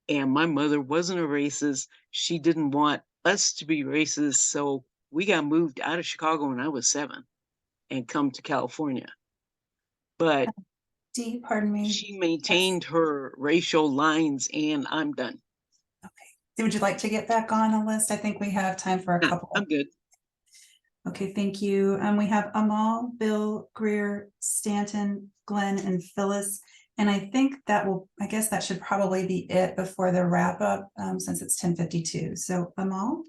And my mother wasn't a racist. She didn't want us to be racist. So we got moved out of Chicago when I was 7 and come to California. But Dee, pardon me. She maintained her racial lines, and I'm done. Okay. Would you like to get back on the list? I think we have time for a couple. I'm good. Okay, thank you. We have Amal, Bill, Greer, Stanton, Glenn, and Phyllis. And I think I guess that should probably be it before the wrap up, since it's 10:52. So Amal?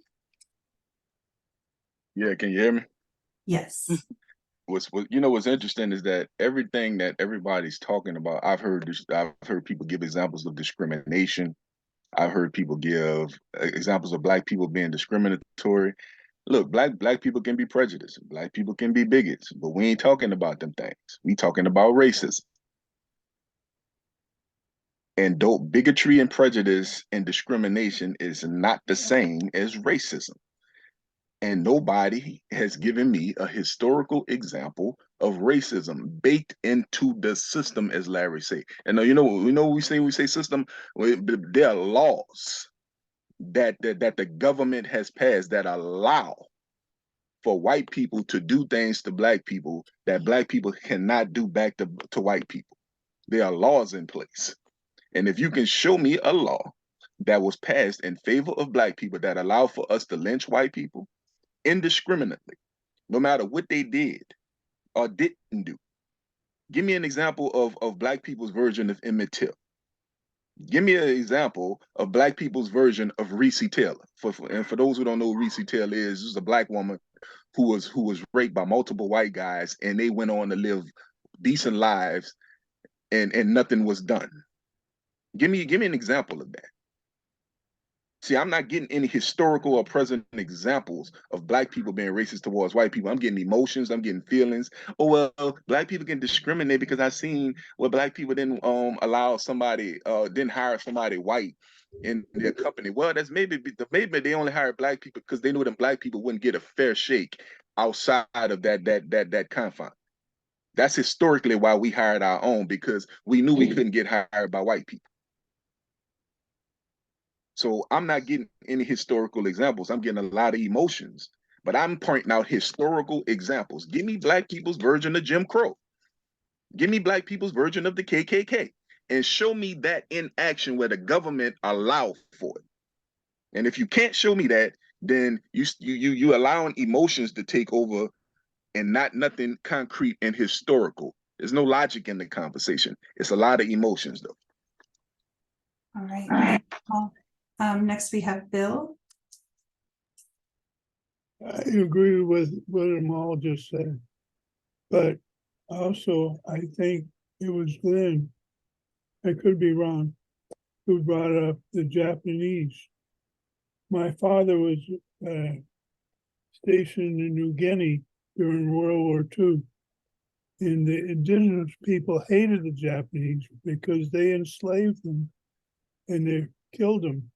Yeah, can you hear me? Yes. What's interesting is that everything that everybody's talking about, I've heard people give examples of discrimination. I've heard people give examples of Black people being discriminatory. Look, black people can be prejudiced. Black people can be bigots, but we ain't talking about them things. We talking about racism. And bigotry and prejudice and discrimination is not the same as racism. And nobody has given me a historical example of racism baked into the system, as Larry say. And we say system. There are laws that the government has passed that allow for white people to do things to black people that black people cannot do back to white people. There are laws in place. And if you can show me a law that was passed in favor of black people that allowed for us to lynch white people indiscriminately, no matter what they did or didn't do. Give me an example of black people's version of Emmett Till. Give me an example of black people's version of Reese Taylor. And for those who don't know who Reese Taylor is, this is a black woman who was raped by multiple white guys, and they went on to live decent lives, and nothing was done. Give me an example of that. See, I'm not getting any historical or present examples of black people being racist towards white people. I'm getting emotions, I'm getting feelings. Oh, well, black people can discriminate because I seen where black people didn't allow somebody, didn't hire somebody white in their company. Well, that's maybe they only hired black people because they knew that black people wouldn't get a fair shake outside of that confine. That's historically why we hired our own, because we knew we couldn't get hired by white people. So I'm not getting any historical examples. I'm getting a lot of emotions, but I'm pointing out historical examples. Give me black people's version of Jim Crow. Give me black people's version of the KKK, and show me that in action where the government allowed for it. And if you can't show me that, then you allowing emotions to take over and not nothing concrete and historical. There's no logic in the conversation. It's a lot of emotions, though. All right. Thank you, Paul. Next we have Bill. I agree with what them all just said, but also I think it was Glenn, I could be wrong, who brought up the Japanese. My father was stationed in New Guinea during World War II, and the indigenous people hated the Japanese because they enslaved them and they killed them.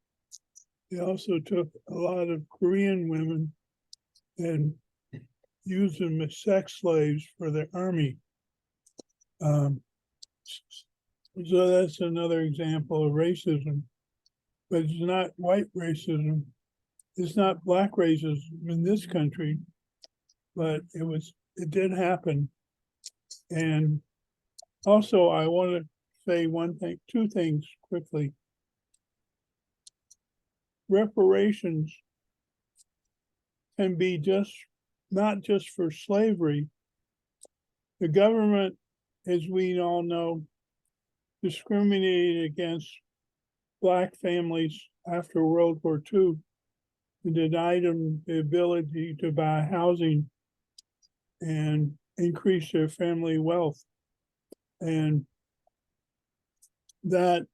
They also took a lot of Korean women and used them as sex slaves for their army. So that's another example of racism, but it's not white racism. It's not black racism in this country, but it did happen. And also I want to say two things quickly. Reparations can be not just for slavery. The government, as we all know, discriminated against black families after World War II and denied them the ability to buy housing and increase their family wealth. And that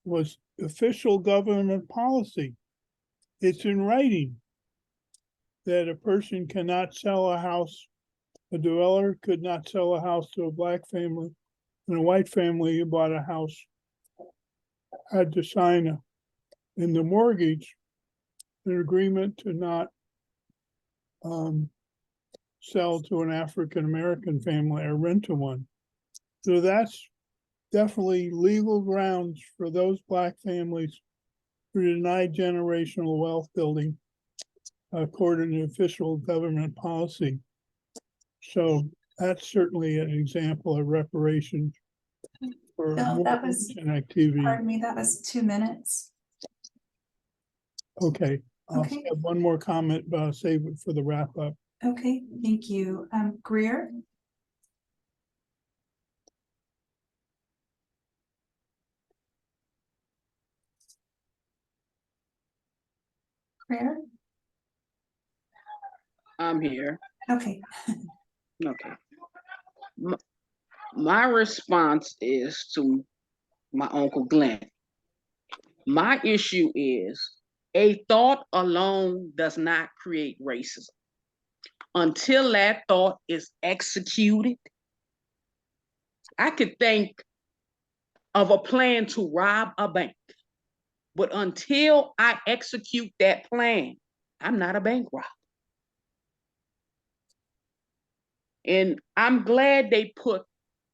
was official government policy. It's in writing that a person cannot sell a house, a dweller could not sell a house to a black family, and a white family who bought a house had to sign in the mortgage an agreement to not sell to an African-American family or rent to one. So that's definitely legal grounds for those black families who denied generational wealth building according to official government policy. So that's certainly an example of reparations for Bill, that was, an activity. pardon me, that was 2 minutes. Okay, I'll Okay. have one more comment, but I'll save it for the wrap up. Okay, thank you. Greer? Greer? I'm here. Okay. Okay. My response is to my Uncle Glenn. My issue is a thought alone does not create racism. Until that thought is executed, I could think of a plan to rob a bank. But until I execute that plan, I'm not a bank robber. And I'm glad they put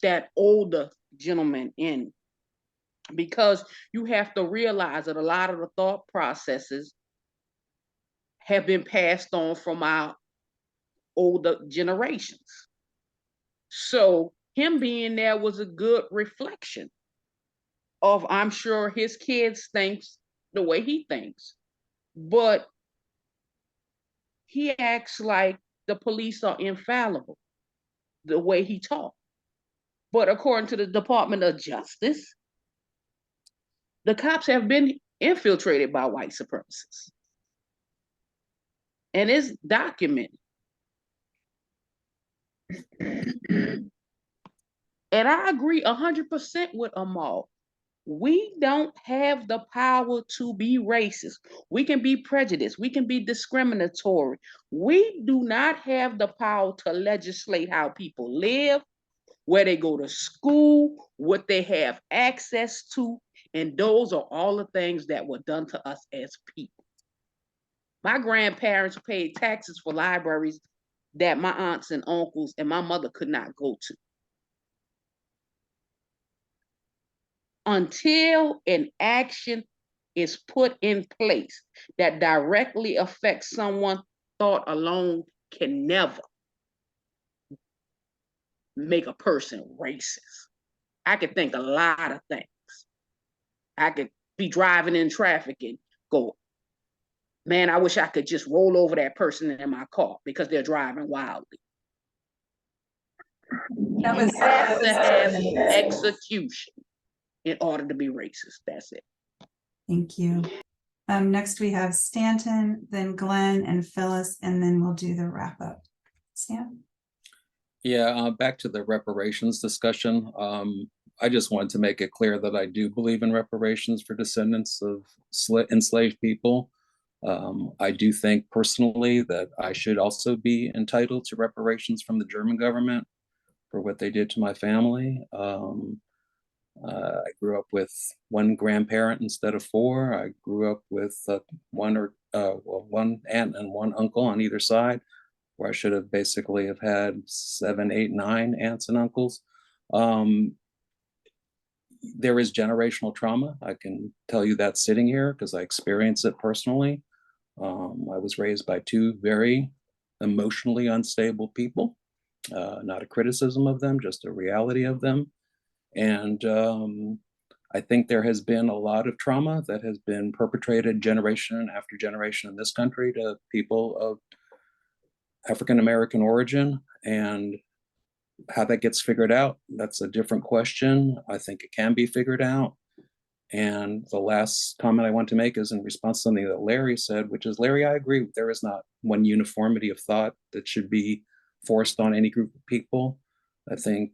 that older gentleman in, because you have to realize that a lot of the thought processes have been passed on from our older generations. So him being there was a good reflection of, I'm sure his kids thinks the way he thinks, but he acts like the police are infallible the way he talked. But according to the Department of Justice, the cops have been infiltrated by white supremacists. And it's documented. And I agree 100% with Amal. We don't have the power to be racist. We can be prejudiced. We can be discriminatory. We do not have the power to legislate how people live, where they go to school, what they have access to. And those are all the things that were done to us as people. My grandparents paid taxes for libraries that my aunts and uncles and my mother could not go to. Until an action is put in place that directly affects someone, thought alone can never make a person racist. I could think a lot of things. I could be driving in traffic and go, man, I wish I could just roll over that person in my car because they're driving wildly. That was You have to have execution in order to be racist. That's it. Thank you. Next we have Stanton, then Glenn and Phyllis, and then we'll do the wrap up. Stan? Yeah, back to the reparations discussion. I just wanted to make it clear that I do believe in reparations for descendants of enslaved people. I do think personally that I should also be entitled to reparations from the German government for what they did to my family. I grew up with one grandparent instead of four. I grew up with one aunt and one uncle on either side, where I should have basically have had 7, 8, 9 aunts and uncles. There is generational trauma. I can tell you that sitting here because I experience it personally. I was raised by two very emotionally unstable people. Not a criticism of them, just a reality of them. And I think there has been a lot of trauma that has been perpetrated generation after generation in this country to people of African American origin, and how that gets figured out, that's a different question. I think it can be figured out. And the last comment I want to make is in response to something that Larry said, which is, Larry, I agree, there is not one uniformity of thought that should be forced on any group of people. I think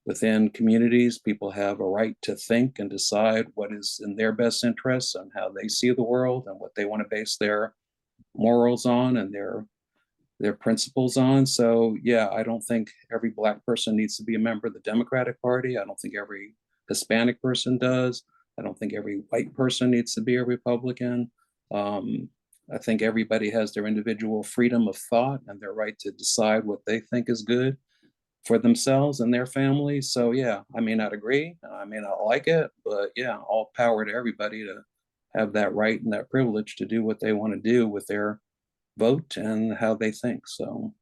within communities, people have a right to think and decide what is in their best interests and how they see the world and what they want to base their morals on and their principles on. So yeah, I don't think every Black person needs to be a member of the Democratic Party. I don't think every Hispanic person does. I don't think every white person needs to be a Republican. I think everybody has their individual freedom of thought and their right to decide what they think is good for themselves and their families. So yeah, I may not agree, I may not like it, but yeah, all power to everybody to have that right and that privilege to do what they want to do with their vote and how they think. So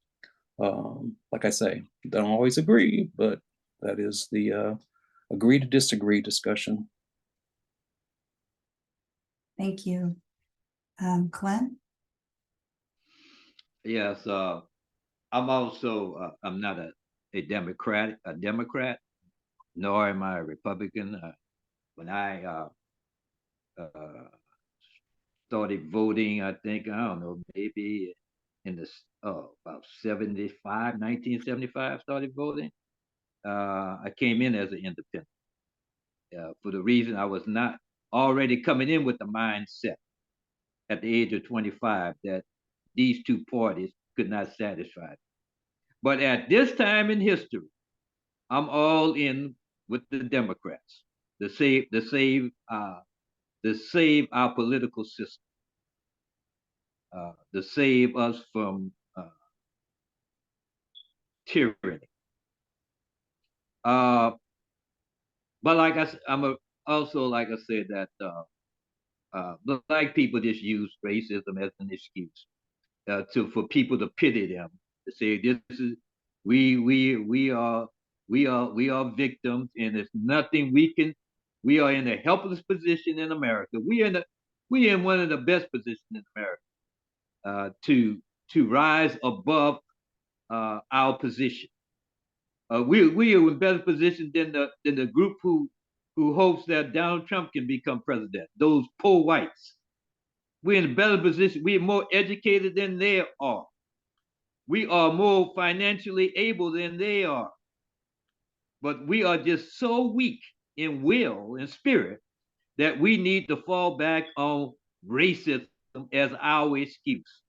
like I say, don't always agree, but that is the agree to disagree discussion. Thank you. Glenn? Yes, I'm also, I'm not a Democrat, nor am I a Republican. When I started voting, I think, I don't know, maybe in the about 1975, started voting. I came in as an independent for the reason I was not already coming in with the mindset at the age of 25 that these two parties could not satisfy me. But at this time in history, I'm all in with the Democrats to save our political system, to save us from tyranny. But like I said, also like I said that black people just use racism as an excuse for people to pity them, to say this is we are victims, and there's nothing we can. We are in a helpless position in America. We in one of the best positions in America to rise above our position. We are in better position than the group who hopes that Donald Trump can become president. Those poor whites. We're in a better position. We are more educated than they are. We are more financially able than they are. But we are just so weak in will and spirit that we need to fall back on racism as our excuse.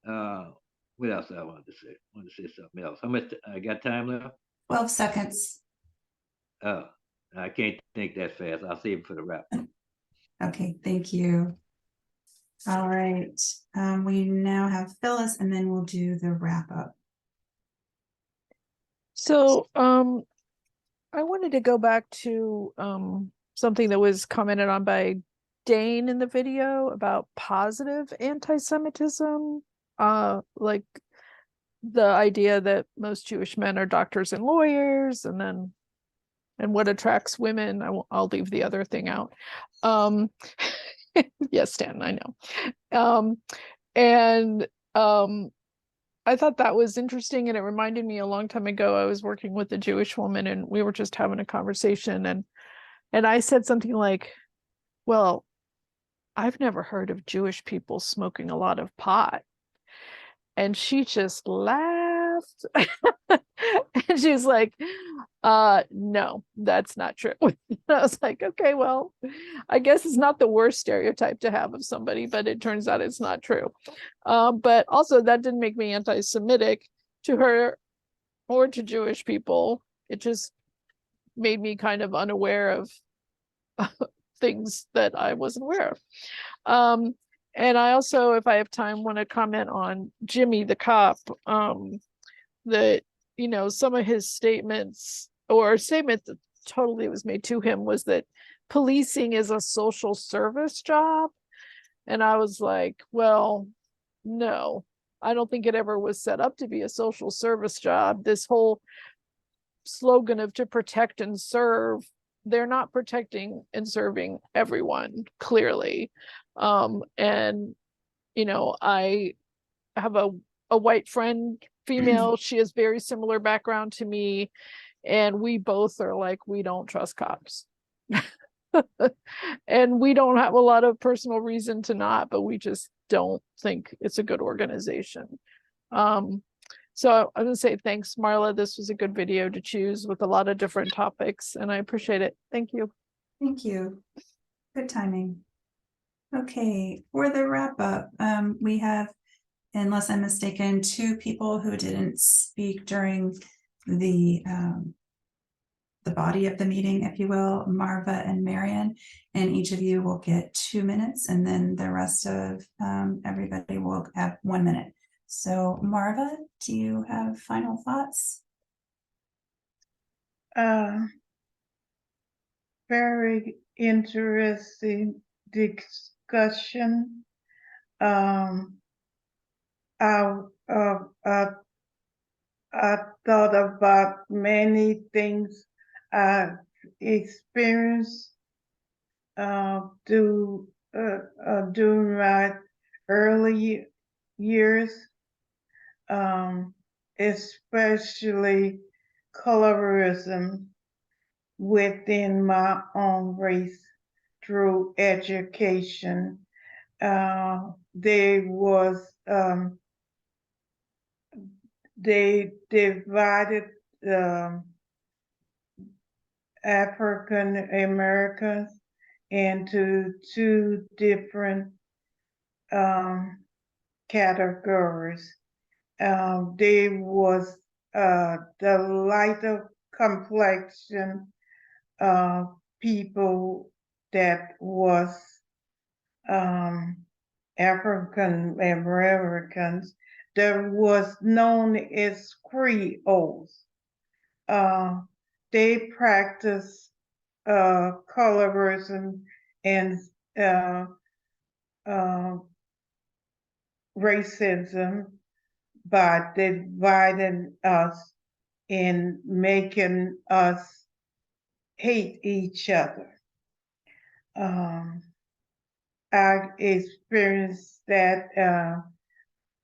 What else I wanted to say? I wanted to say something else. How much I got time left? 12 seconds. Oh, I can't think that fast. I'll save it for the wrap. Okay, thank you. All right, we now have Phyllis, and then we'll do the wrap up. So, I wanted to go back to something that was commented on by Dane in the video about positive anti-Semitism, like the idea that most Jewish men are doctors and lawyers, and what attracts women. I'll leave the other thing out. Yes, Stan, I know. And I thought that was interesting, and it reminded me a long time ago, I was working with a Jewish woman, and we were just having a conversation, and I said something like, well, I've never heard of Jewish people smoking a lot of pot. And she just laughed. And she's like, no, that's not true. And I was like, okay, well, I guess it's not the worst stereotype to have of somebody, but it turns out it's not true. But also that didn't make me anti-Semitic to her or to Jewish people. It just made me kind of unaware of things that I wasn't aware of. And I also, if I have time, want to comment on Jimmy the cop, that, you know, some of his statements, or a statement that totally was made to him, was that policing is a social service job. And I was like, well, no, I don't think it ever was set up to be a social service job. This whole slogan of to protect and serve, they're not protecting and serving everyone, clearly. And you know, I have a white friend, female, she has very similar background to me, and we both are like, we don't trust cops. And we don't have a lot of personal reason to not, but we just don't think it's a good organization. So I'm gonna say thanks, Marla. This was a good video to choose with a lot of different topics, and I appreciate it. Thank you. Thank you. Good timing. Okay, for the wrap up, we have, unless I'm mistaken, 2 people who didn't speak during the body of the meeting, if you will, Marva and Marion, and each of you will get 2 minutes, and then the rest of everybody will have 1 minute. So Marva, do you have final thoughts? Very interesting discussion. I thought about many things I experienced during my early years, especially colorism within my own race through education. They divided African Americans into 2 different categories. There was the lighter complexion people that was African Americans. that was known as Creoles. They practiced colorism and racism by dividing us and making us hate each other. I experienced that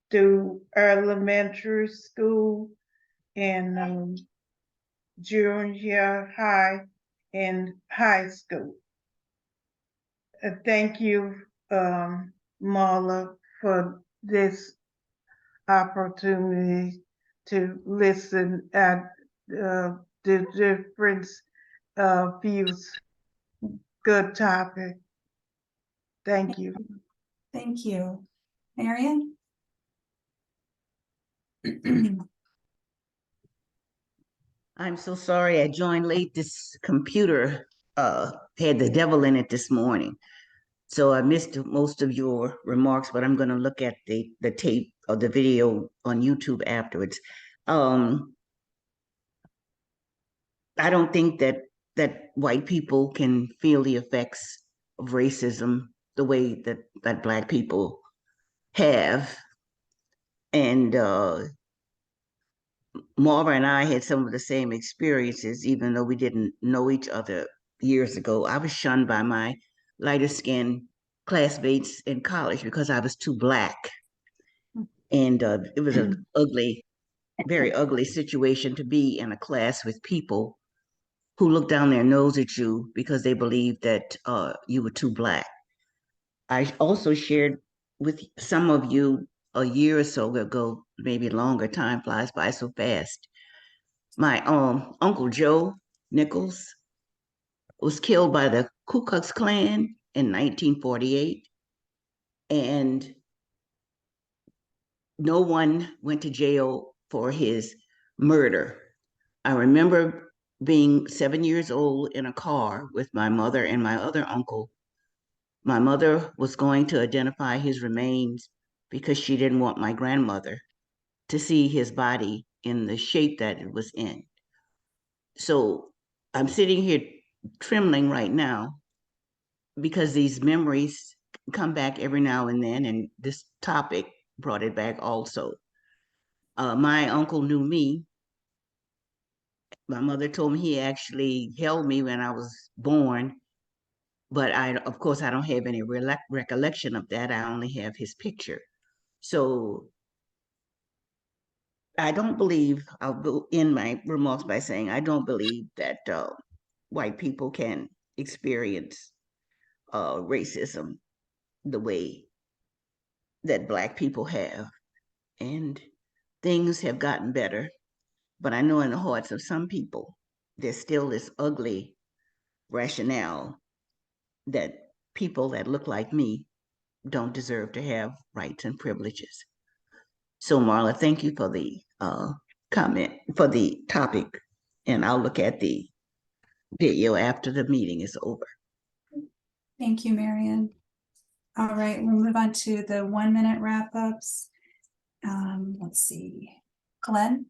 through elementary school and junior high and high school. Thank you, Marla, for this opportunity to listen at the different views. Good topic. Thank you. Thank you. Marion? I'm so sorry I joined late. This computer had the devil in it this morning. So I missed most of your remarks, but I'm going to look at the tape or the video on YouTube afterwards. I don't think that white people can feel the effects of racism the way that Black people have. And Marva and I had some of the same experiences, even though we didn't know each other years ago. I was shunned by my lighter skinned classmates in college because I was too Black. And it was an ugly, very ugly situation to be in a class with people who looked down their nose at you because they believed that you were too Black. I also shared with some of you a year or so ago, maybe longer, time flies by so fast. My Uncle Joe Nichols was killed by the Ku Klux Klan in 1948, and no one went to jail for his murder. I remember being 7 years old in a car with my mother and my other uncle. My mother was going to identify his remains because she didn't want my grandmother to see his body in the shape that it was in. So I'm sitting here trembling right now because these memories come back every now and then, and this topic brought it back also. My uncle knew me. My mother told me he actually held me when I was born, but of course, I don't have any recollection of that. I only have his picture. So I don't believe, I'll end my remarks by saying, I don't believe that white people can experience racism the way that Black people have. And things have gotten better, but I know in the hearts of some people, there's still this ugly rationale that people that look like me don't deserve to have rights and privileges. So Marla, thank you for the comment, for the topic, and I'll look at the video after the meeting is over. Thank you, Marion. All right, we'll move on to the 1 minute wrap ups. Let's see, Glenn.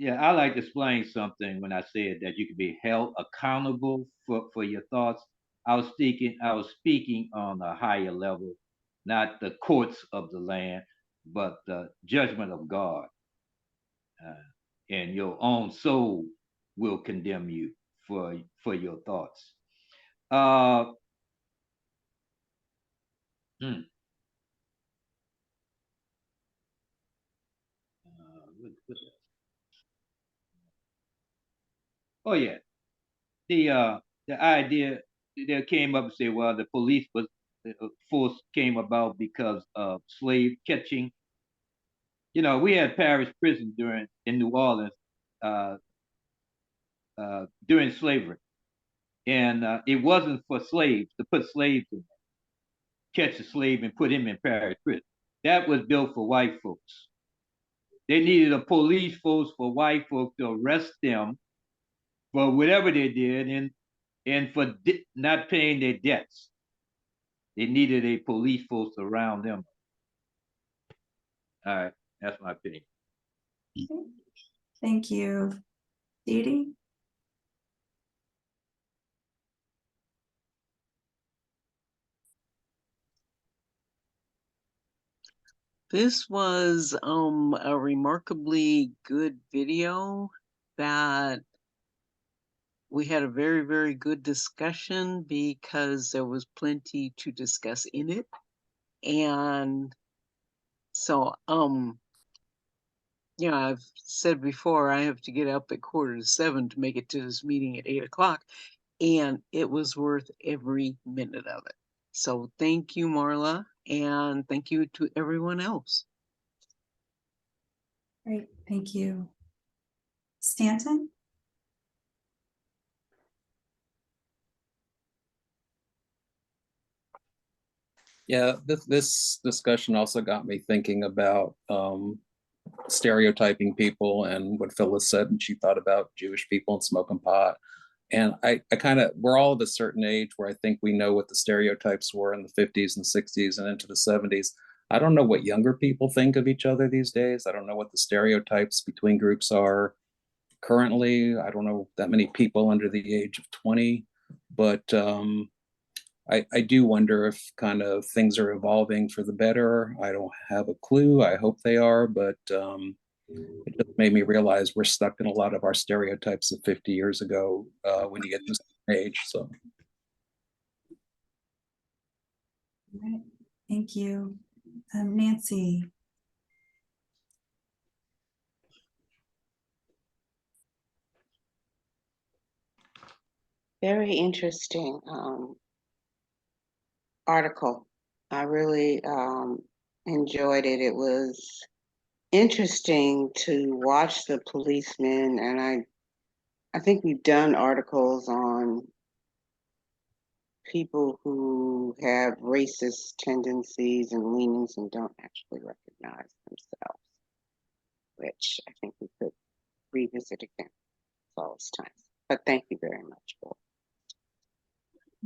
Yeah, I like to explain something when I said that you can be held accountable for your thoughts. I was speaking on a higher level, not the courts of the land, but the judgment of God. And your own soul will condemn you for your thoughts. Uh, hmm. Oh yeah, the idea that came up and say, well, the police was force came about because of slave catching. You know, we had parish prison in New Orleans uh, during slavery, and it wasn't for slaves to put slaves in, catch a slave and put him in parish prison. That was built for white folks. They needed a police force for white folks to arrest them for whatever they did, and for not paying their debts. They needed a police force around them. All right, that's my opinion. Thank you. Dee Dee? This was a remarkably good video that we had a very, very good discussion because there was plenty to discuss in it. And so, yeah, I've said before, I have to get up at 6:45 to make it to this meeting at 8 o'clock. And it was worth every minute of it. So thank you, Marla, and thank you to everyone else. Great, thank you. Stanton? Yeah, this discussion also got me thinking about stereotyping people and what Phyllis said, and she thought about Jewish people and smoking pot. And I kind of, we're all of a certain age where I think we know what the stereotypes were in the 50s and 60s and into the 70s. I don't know what younger people think of each other these days. I don't know what the stereotypes between groups are currently. I don't know that many people under the age of 20, but I do wonder if kind of things are evolving for the better. I don't have a clue. I hope they are, but it just made me realize we're stuck in a lot of our stereotypes of 50 years ago when you get to this age. So, All right, thank you. Nancy? Very interesting article. I really enjoyed it. It was interesting to watch the policemen, and I think we've done articles on people who have racist tendencies and leanings and don't actually recognize themselves, which I think we could revisit again all this time. But thank you very much, Bill.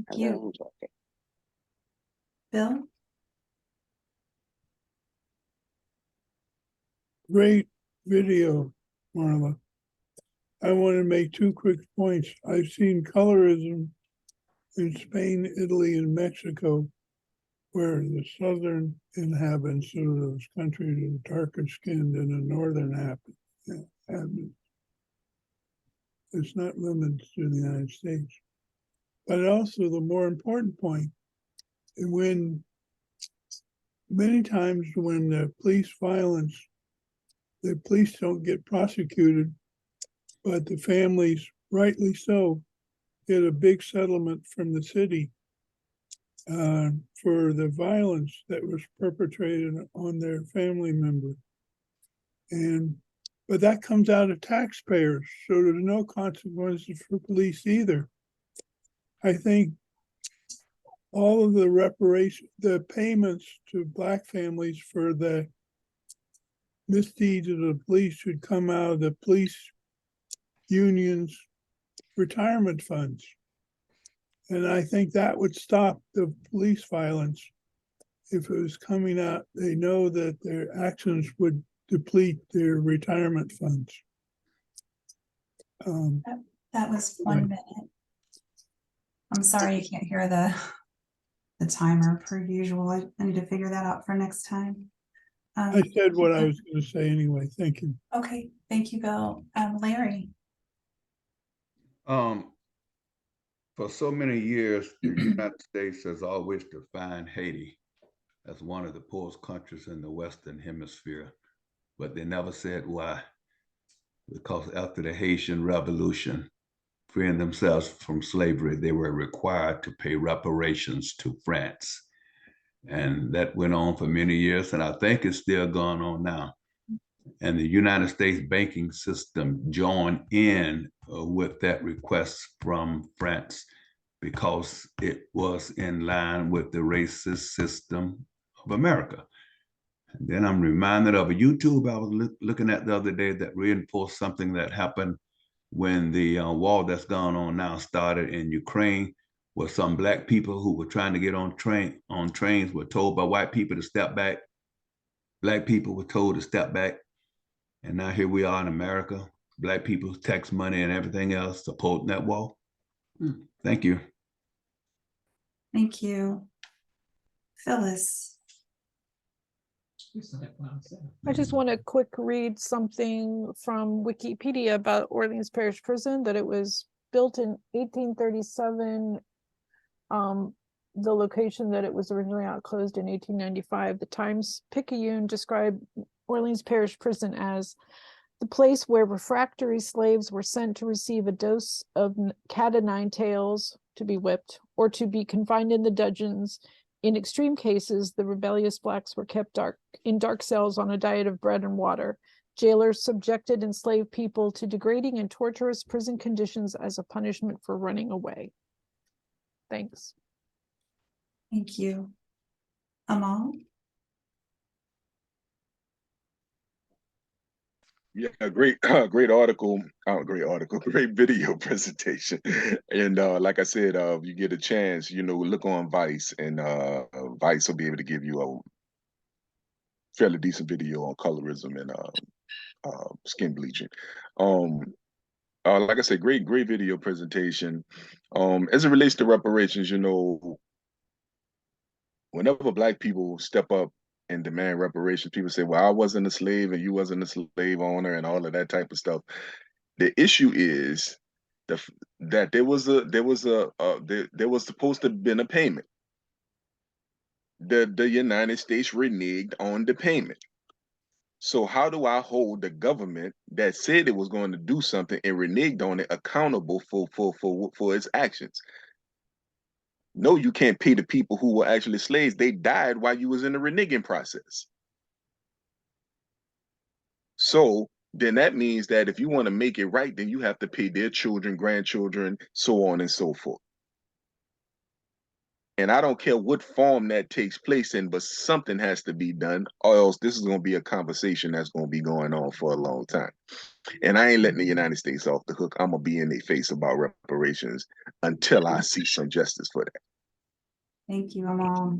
I really enjoyed it. Bill? Great video, Marla. I want to make two quick points. I've seen colorism in Spain, Italy, and Mexico, where the southern inhabitants of those countries are darker skinned than the northern inhabitants. It's not limited to the United States. But also the more important point, when many times when the police violence, the police don't get prosecuted, but the families, rightly so, get a big settlement from the city for the violence that was perpetrated on their family member. But that comes out of taxpayers, so there's no consequences for police either. I think all of the reparation, the payments to Black families for the misdeeds of the police should come out of the police unions' retirement funds. And I think that would stop the police violence if it was coming out. They know that their actions would deplete their retirement funds. That was 1 minute. I'm sorry you can't hear the timer per usual. I need to figure that out for next time. I said what I was going to say anyway. Thank you. Okay, thank you, Bill. Larry? For so many years, the United States has always defined Haiti as one of the poorest countries in the Western Hemisphere, but they never said why. Because after the Haitian Revolution, freeing themselves from slavery, they were required to pay reparations to France. And that went on for many years, and I think it's still going on now. And the United States banking system joined in with that request from France because it was in line with the racist system of America. And then I'm reminded of a YouTube I was looking at the other day that reinforced something that happened when the war that's going on now started in Ukraine, where some black people who were trying to get on trains were told by white people to step back. Black people were told to step back. And now here we are in America, black people's tax money and everything else supporting that war. Thank you. Thank you. Phyllis. I just want to quick read something from Wikipedia about Orleans Parish Prison, that it was built in 1837. The location that it was originally out closed in 1895. The Times-Picayune described Orleans Parish Prison as the place where refractory slaves were sent to receive a dose of cat o' nine tails, to be whipped, or to be confined in the dungeons. In extreme cases, the rebellious blacks were kept in dark cells on a diet of bread and water. Jailers subjected enslaved people to degrading and torturous prison conditions as a punishment for running away. Thanks. Thank you. Amal? Yeah, great, great article, great video presentation. And like I said, you get a chance, look on Vice, and Vice will be able to give you a fairly decent video on colorism and skin bleaching. Like I said, great video presentation. As it relates to reparations, whenever Black people step up and demand reparations, people say, well, I wasn't a slave and you wasn't a slave owner and all of that type of stuff. The issue is that there was supposed to have been a payment. The United States reneged on the payment. So how do I hold the government that said it was going to do something and reneged on it accountable for its actions? No, you can't pay the people who were actually slaves. They died while you was in the reneging process. So then that means that if you want to make it right, then you have to pay their children, grandchildren, so on and so forth. And I don't care what form that takes place in, but something has to be done, or else this is going to be a conversation that's going to be going on for a long time. And I ain't letting the United States off the hook. I'm going to be in their face about reparations until I see some justice for that. Thank you, Amal.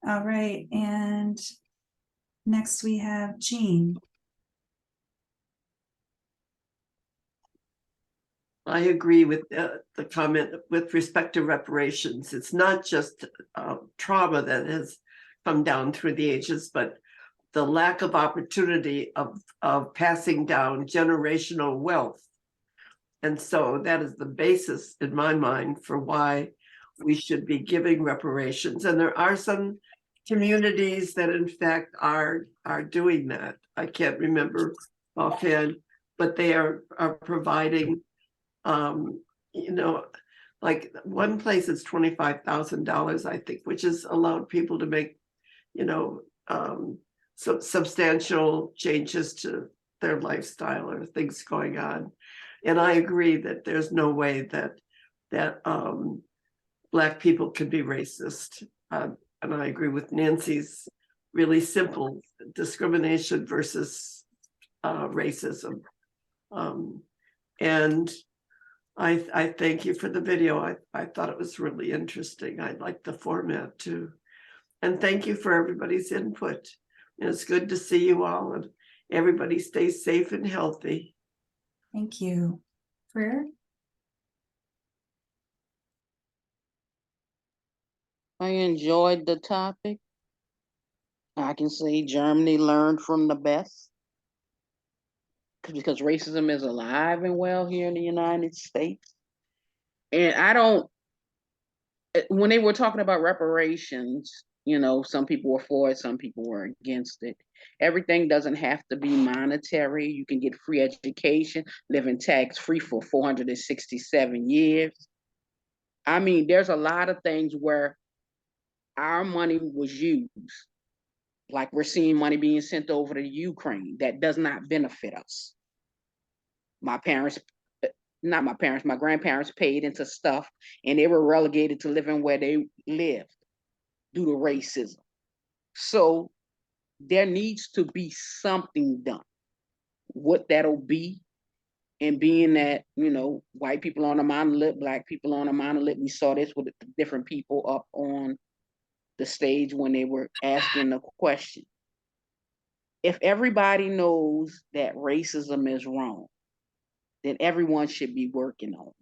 All right, and next we have Jean. I agree with the comment with respect to reparations. It's not just trauma that has come down through the ages, but the lack of opportunity of passing down generational wealth. And so that is the basis in my mind for why we should be giving reparations. And there are some communities that in fact are doing that. I can't remember offhand, but they are providing like one place is $25,000, I think, which has allowed people to make, substantial changes to their lifestyle or things going on. And I agree that there's no way that Black people can be racist. And I agree with Nancy's really simple discrimination versus racism. And I thank you for the video. I thought it was really interesting. I liked the format too. And thank you for everybody's input. And it's good to see you all, and everybody stay safe and healthy. Thank you. Prayer? I enjoyed the topic. I can say Germany learned from the best, because racism is alive and well here in the United States. And when they were talking about reparations, some people were for it, some people were against it. Everything doesn't have to be monetary. You can get free education, living tax-free for 467 years. I mean, there's a lot of things where our money was used. Like we're seeing money being sent over to Ukraine that does not benefit us. My grandparents paid into stuff and they were relegated to living where they lived due to racism. So there needs to be something done. What that'll be, And being that, you know, white people on a monolith, black people on a monolith, we saw this with the different people up on the stage when they were asking the question. If everybody knows that racism is wrong, then everyone should be working on it.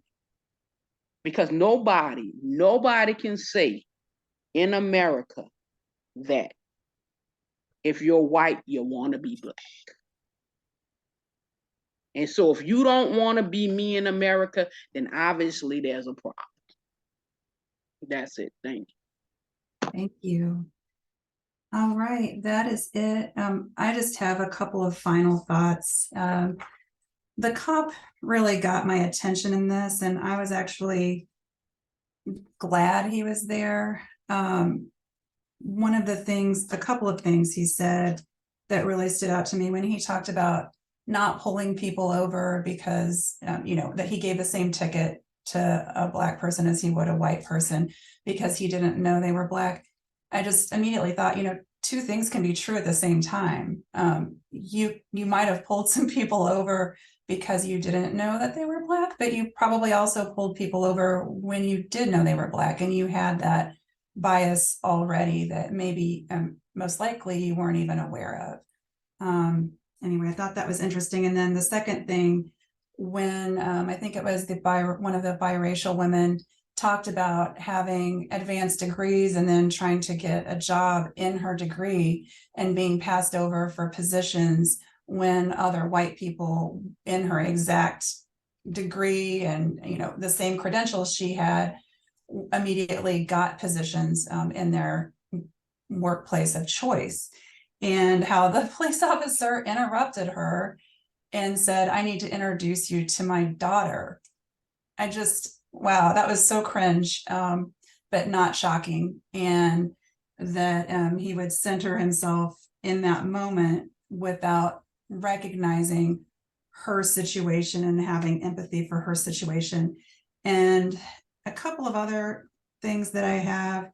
Because nobody can say in America that if you're white, you want to be black. And so if you don't want to be me in America, then obviously there's a problem. That's it. Thank you. Thank you. All right, that is it. I just have a couple of final thoughts. The cop really got my attention in this, and I was actually glad he was there. One of the things, a couple of things he said that really stood out to me when he talked about not pulling people over because, you know, that he gave the same ticket to a black person as he would a white person because he didn't know they were black. I just immediately thought, you know, two things can be true at the same time. You might have pulled some people over because you didn't know that they were black, but you probably also pulled people over when you did know they were black and you had that bias already that maybe most likely you weren't even aware of. Anyway, I thought that was interesting. And then the second thing, when I think it was one of the biracial women talked about having advanced degrees and then trying to get a job in her degree and being passed over for positions when other white people in her exact degree and, you know, the same credentials she had immediately got positions in their workplace of choice, and how the police officer interrupted her and said, "I need to introduce you to my daughter." I just, wow, that was so cringe, but not shocking. And that he would center himself in that moment without recognizing her situation and having empathy for her situation. And a couple of other things that I have,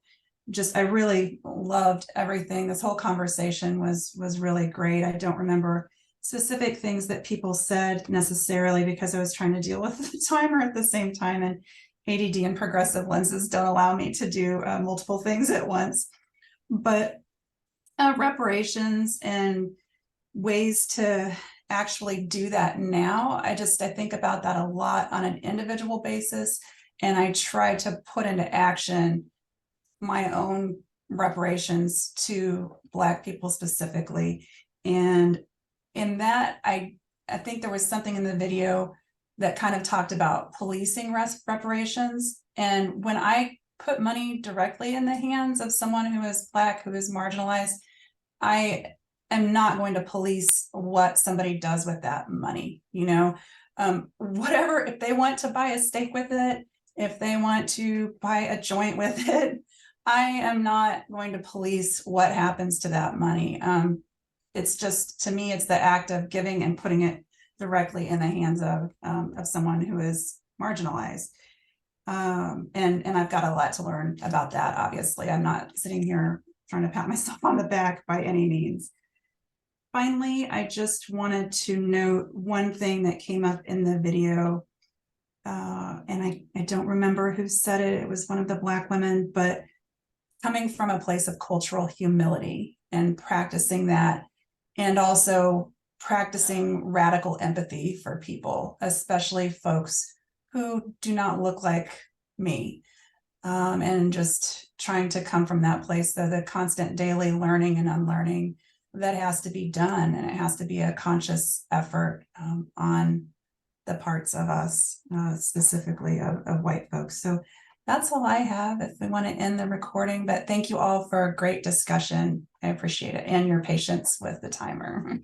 just, I really loved everything. This whole conversation was really great. I don't remember specific things that people said necessarily because I was trying to deal with the timer at the same time, and ADD and progressive lenses don't allow me to do multiple things at once. But reparations and ways to actually do that now, I think about that a lot on an individual basis, and I try to put into action my own reparations to Black people specifically. And in that, I think there was something in the video that kind of talked about policing reparations. And when I put money directly in the hands of someone who is Black, who is marginalized, I am not going to police what somebody does with that money. You know, whatever, if they want to buy a steak with it, if they want to buy a joint with it, I am not going to police what happens to that money. It's just, to me, it's the act of giving and putting it directly in the hands of someone who is marginalized. And I've got a lot to learn about that. Obviously, I'm not sitting here trying to pat myself on the back by any means. Finally, I just wanted to note one thing that came up in the video. And I don't remember who said it. It was one of the Black women, but coming from a place of cultural humility and practicing that, and also practicing radical empathy for people, especially folks who do not look like me, and just trying to come from that place. So the constant daily learning and unlearning that has to be done, and it has to be a conscious effort on the parts of us, specifically of white folks. So that's all I have if we want to end the recording, but thank you all for a great discussion. I appreciate it, and your patience with the timer.